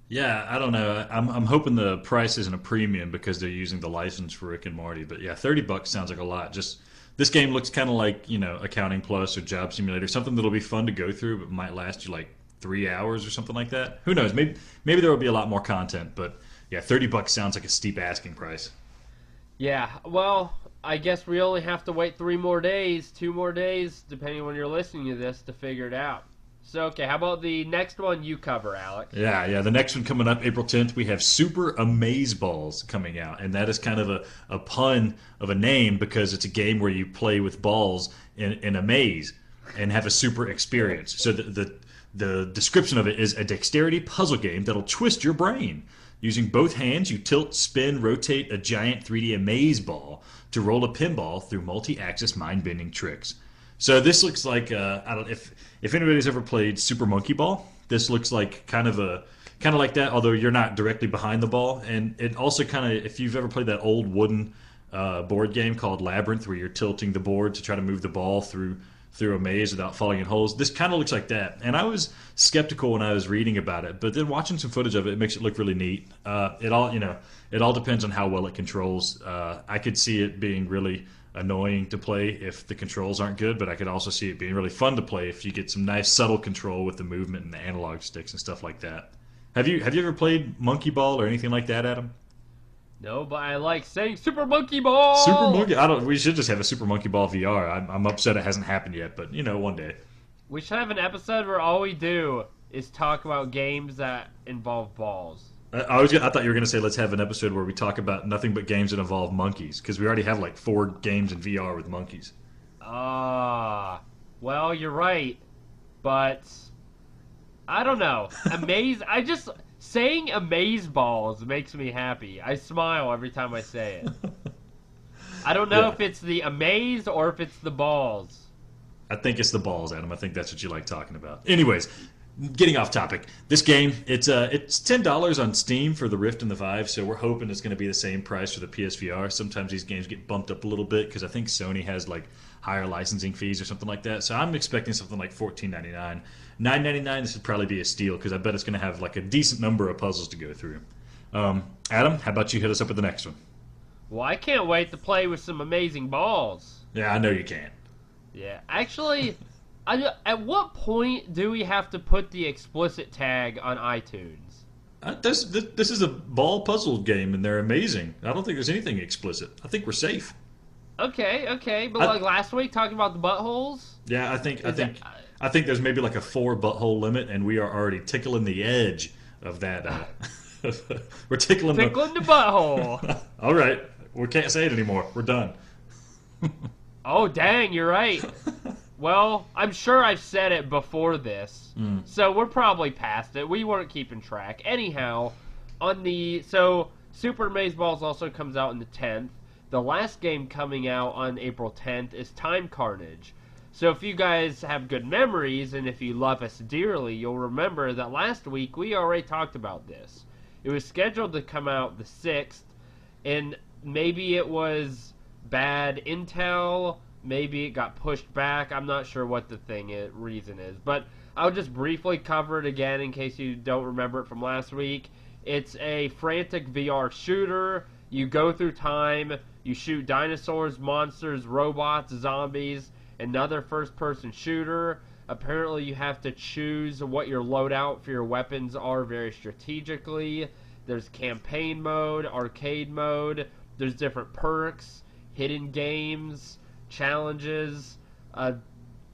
Speaker 1: Yeah, I don't know. I'm hoping the price isn't a premium because they're using the license for Rick and Morty. But yeah, $30 sounds like a lot. Just this game looks kind of like Accounting Plus or Job Simulator, something that'll be fun to go through, but might last you like 3 hours or something like that. Who knows? Maybe there will be a lot more content. But yeah, $30 sounds like a steep asking price.
Speaker 2: Yeah, well, I guess we only have to wait 2 more days, depending on when you're listening to this, to figure it out. So, okay, how about the next one you cover, Alex?
Speaker 1: Yeah. The next one coming up, April 10th, we have Super Amaze Balls coming out. And that is kind of a pun of a name because it's a game where you play with balls in a maze and have a super experience. So the description of it is a dexterity puzzle game that'll twist your brain. Using both hands, you tilt, spin, rotate a giant 3D amaze ball to roll a pinball through multi-axis mind-bending tricks. So this looks like I don't if anybody's ever played Super Monkey Ball. This looks like kind of like that, although you're not directly behind the ball. And it also kind of, if you've ever played that old wooden board game called Labyrinth, where you're tilting the board to try to move the ball through a maze without falling in holes. This kind of looks like that. And I was skeptical when I was reading about it, but then watching some footage of it, it makes it look really neat. It all depends on how well it controls. I could see it being really annoying to play if the controls aren't good, but I could also see it being really fun to play if you get some nice subtle control with the movement and the analog sticks and stuff like that. Have you ever played Monkey Ball or anything like that, Adam?
Speaker 2: No, but I like saying Super Monkey Ball!
Speaker 1: Super Monkey. We should just have a Super Monkey Ball VR. I'm upset it hasn't happened yet, but one day.
Speaker 2: We should have an episode where all we do is talk about games that involve balls.
Speaker 1: I thought you were going to say let's have an episode where we talk about nothing but games that involve monkeys, because we already have like 4 games in VR with monkeys.
Speaker 2: Well, you're right, but I don't know. Saying amaze balls makes me happy. I smile every time I say it. I don't know if it's the amaze or if it's the balls.
Speaker 1: I think it's the balls, Adam. I think that's what you like talking about. Anyways, getting off topic. This game, it's $10 on Steam for the Rift and the Vive, so we're hoping it's going to be the same price for the PSVR. Sometimes these games get bumped up a little bit because I think Sony has like higher licensing fees or something like that. So I'm expecting something like $14.99. $9.99, this would probably be a steal because I bet it's going to have like a decent number of puzzles to go through. Adam, how about you hit us up with the next one?
Speaker 2: Well, I can't wait to play with some amazing balls.
Speaker 1: Yeah, I know you can.
Speaker 2: Yeah, actually, at what point do we have to put the explicit tag on iTunes?
Speaker 1: This is a ball puzzle game, and they're amazing. I don't think there's anything explicit. I think we're safe.
Speaker 2: Okay, but like last week talking about the buttholes.
Speaker 1: Yeah, I think there's maybe like a 4 butthole limit, and we are already tickling the edge of that. We're tickling
Speaker 2: the butthole.
Speaker 1: All right, we can't say it anymore. We're done.
Speaker 2: Oh dang, you're right. Well, I'm sure I've said it before this, so we're probably past it. We weren't keeping track. Anyhow, Super Maze Balls also comes out on the 10th. The last game coming out on April 10th is Time Carnage. So if you guys have good memories, and if you love us dearly, you'll remember that last week we already talked about this. It was scheduled to come out the 6th, and maybe it was bad intel, maybe it got pushed back. I'm not sure what the reason is, but I'll just briefly cover it again in case you don't remember it from last week. It's a frantic VR shooter. You go through time, you shoot dinosaurs, monsters, robots, zombies, another first-person shooter. Apparently you have to choose what your loadout for your weapons are very strategically. There's campaign mode, arcade mode, there's different perks, hidden games, challenges,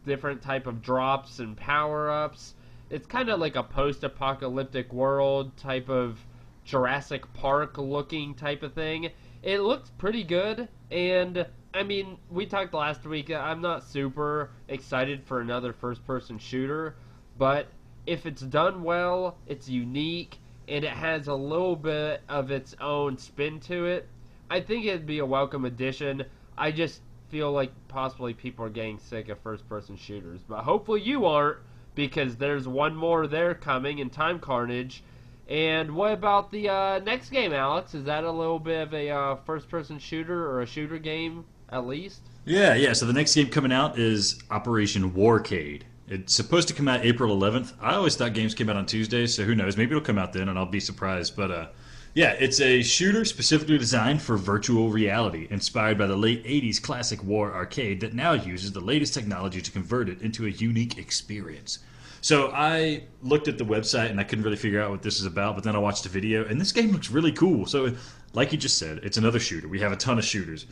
Speaker 2: different type of drops and power-ups. It's kind of like a post-apocalyptic world type of Jurassic Park looking type of thing. It looks pretty good, and I mean, we talked last week, I'm not super excited for another first-person shooter, but if it's done well, it's unique, and it has a little bit of its own spin to it, I think it'd be a welcome addition. I just feel like possibly people are getting sick of first-person shooters, but hopefully you aren't, because there's one more there coming in Time Carnage. And what about the next game, Alex? Is that a little bit of a first-person shooter or a shooter game, at least?
Speaker 1: Yeah. So the next game coming out is Operation Warcade. It's supposed to come out April 11th. I always thought games came out on Tuesdays, so who knows? Maybe it'll come out then, and I'll be surprised. But yeah, it's a shooter specifically designed for virtual reality, inspired by the late 80s classic war arcade that now uses the latest technology to convert it into a unique experience. So I looked at the website and I couldn't really figure out what this is about, but then I watched a video and this game looks really cool. So like you just said, it's another shooter. We have a ton of shooters.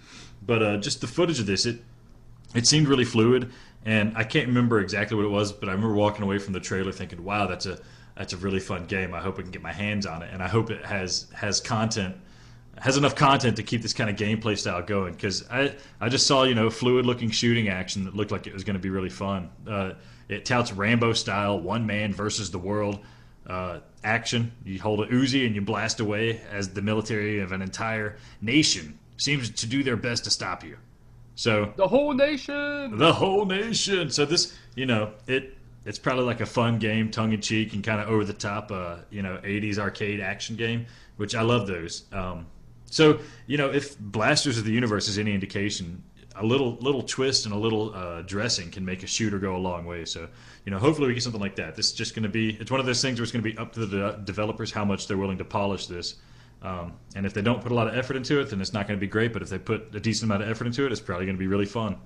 Speaker 1: But just the footage of this, It seemed really fluid, and I can't remember exactly what it was, but I remember walking away from the trailer thinking, "Wow, that's a really fun game. I hope I can get my hands on it, and I hope it has content." Has enough content to keep this kind of gameplay style going, because I just saw fluid looking shooting action that looked like it was going to be really fun. It touts Rambo style one man versus the world action. You hold a Uzi and you blast away as the military of an entire nation seems to do their best to stop you. So
Speaker 2: The whole nation.
Speaker 1: the whole nation. So this, it's probably like a fun game, tongue in cheek and kind of over the top, 80s arcade action game, which I love those. So if Blasters of the Universe is any indication, a little twist and a little dressing can make a shooter go a long way. So hopefully we get something like that. This is just going to be, it's one of those things where it's going to be up to the developers how much they're willing to polish this. And if they don't put a lot of effort into it, then it's not going to be great. But if they put a decent amount of effort into it, it's probably going to be really fun.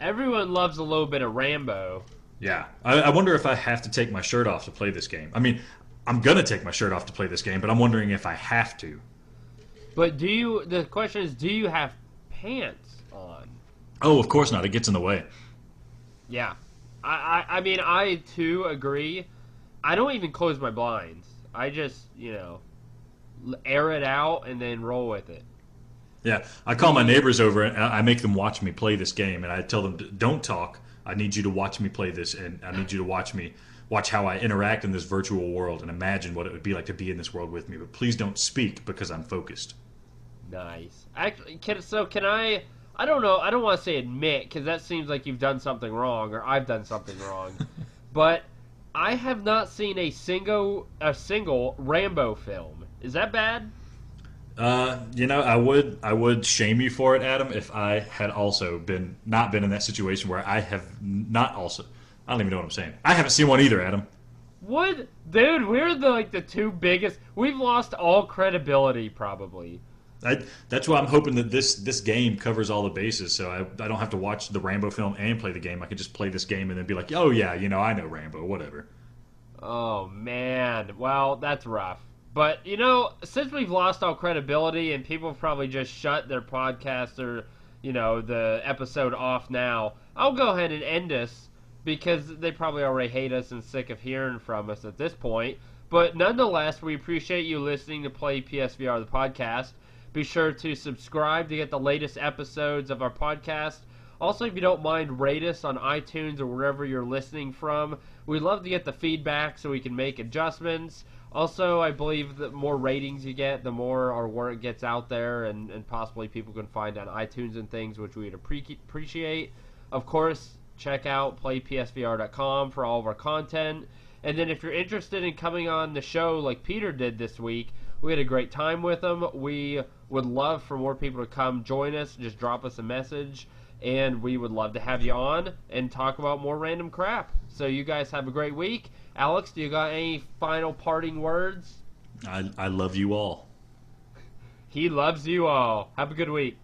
Speaker 2: Everyone loves a little bit of Rambo.
Speaker 1: Yeah, I wonder if I have to take my shirt off to play this game. I mean, I'm going to take my shirt off to play this game, but I'm wondering if I have to.
Speaker 2: But the question is, do you have pants on?
Speaker 1: Oh, of course not. It gets in the way.
Speaker 2: Yeah. I mean, I too agree. I don't even close my blinds. I just, air it out and then roll with it.
Speaker 1: Yeah, I call my neighbors over and I make them watch me play this game, and I tell them, don't talk. I need you to watch me play this, and I need you to watch how I interact in this virtual world and imagine what it would be like to be in this world with me. But please don't speak because I'm focused.
Speaker 2: Nice. Actually, can I? I don't know. I don't want to say admit, because that seems like you've done something wrong, or I've done something wrong. But I have not seen a single Rambo film. Is that bad?
Speaker 1: I would shame you for it, Adam, if I had also not been in that situation where I have not also. I don't even know what I'm saying. I haven't seen one either, Adam.
Speaker 2: What, dude? We're the two biggest. We've lost all credibility, probably.
Speaker 1: That's why I'm hoping that this game covers all the bases, so I don't have to watch the Rambo film and play the game. I can just play this game and then be like, oh yeah, I know Rambo, whatever.
Speaker 2: Oh man, well that's rough. But since we've lost all credibility and people have probably just shut their podcast or the episode off now, I'll go ahead and end this because they probably already hate us and sick of hearing from us at this point. But nonetheless, we appreciate you listening to Play PSVR the podcast. Be sure to subscribe to get the latest episodes of our podcast. Also, if you don't mind, rate us on iTunes or wherever you're listening from. We'd love to get the feedback so we can make adjustments. Also, I believe the more ratings you get, the more our work gets out there and possibly people can find on iTunes and things, which we'd appreciate. Of course, check out playpsvr.com for all of our content. And then if you're interested in coming on the show like Peter did this week, we had a great time with him. We would love for more people to come join us. Just drop us a message, and we would love to have you on and talk about more random crap. So you guys have a great week. Alex, do you got any final parting words?
Speaker 1: I love you all.
Speaker 2: He loves you all. Have a good week.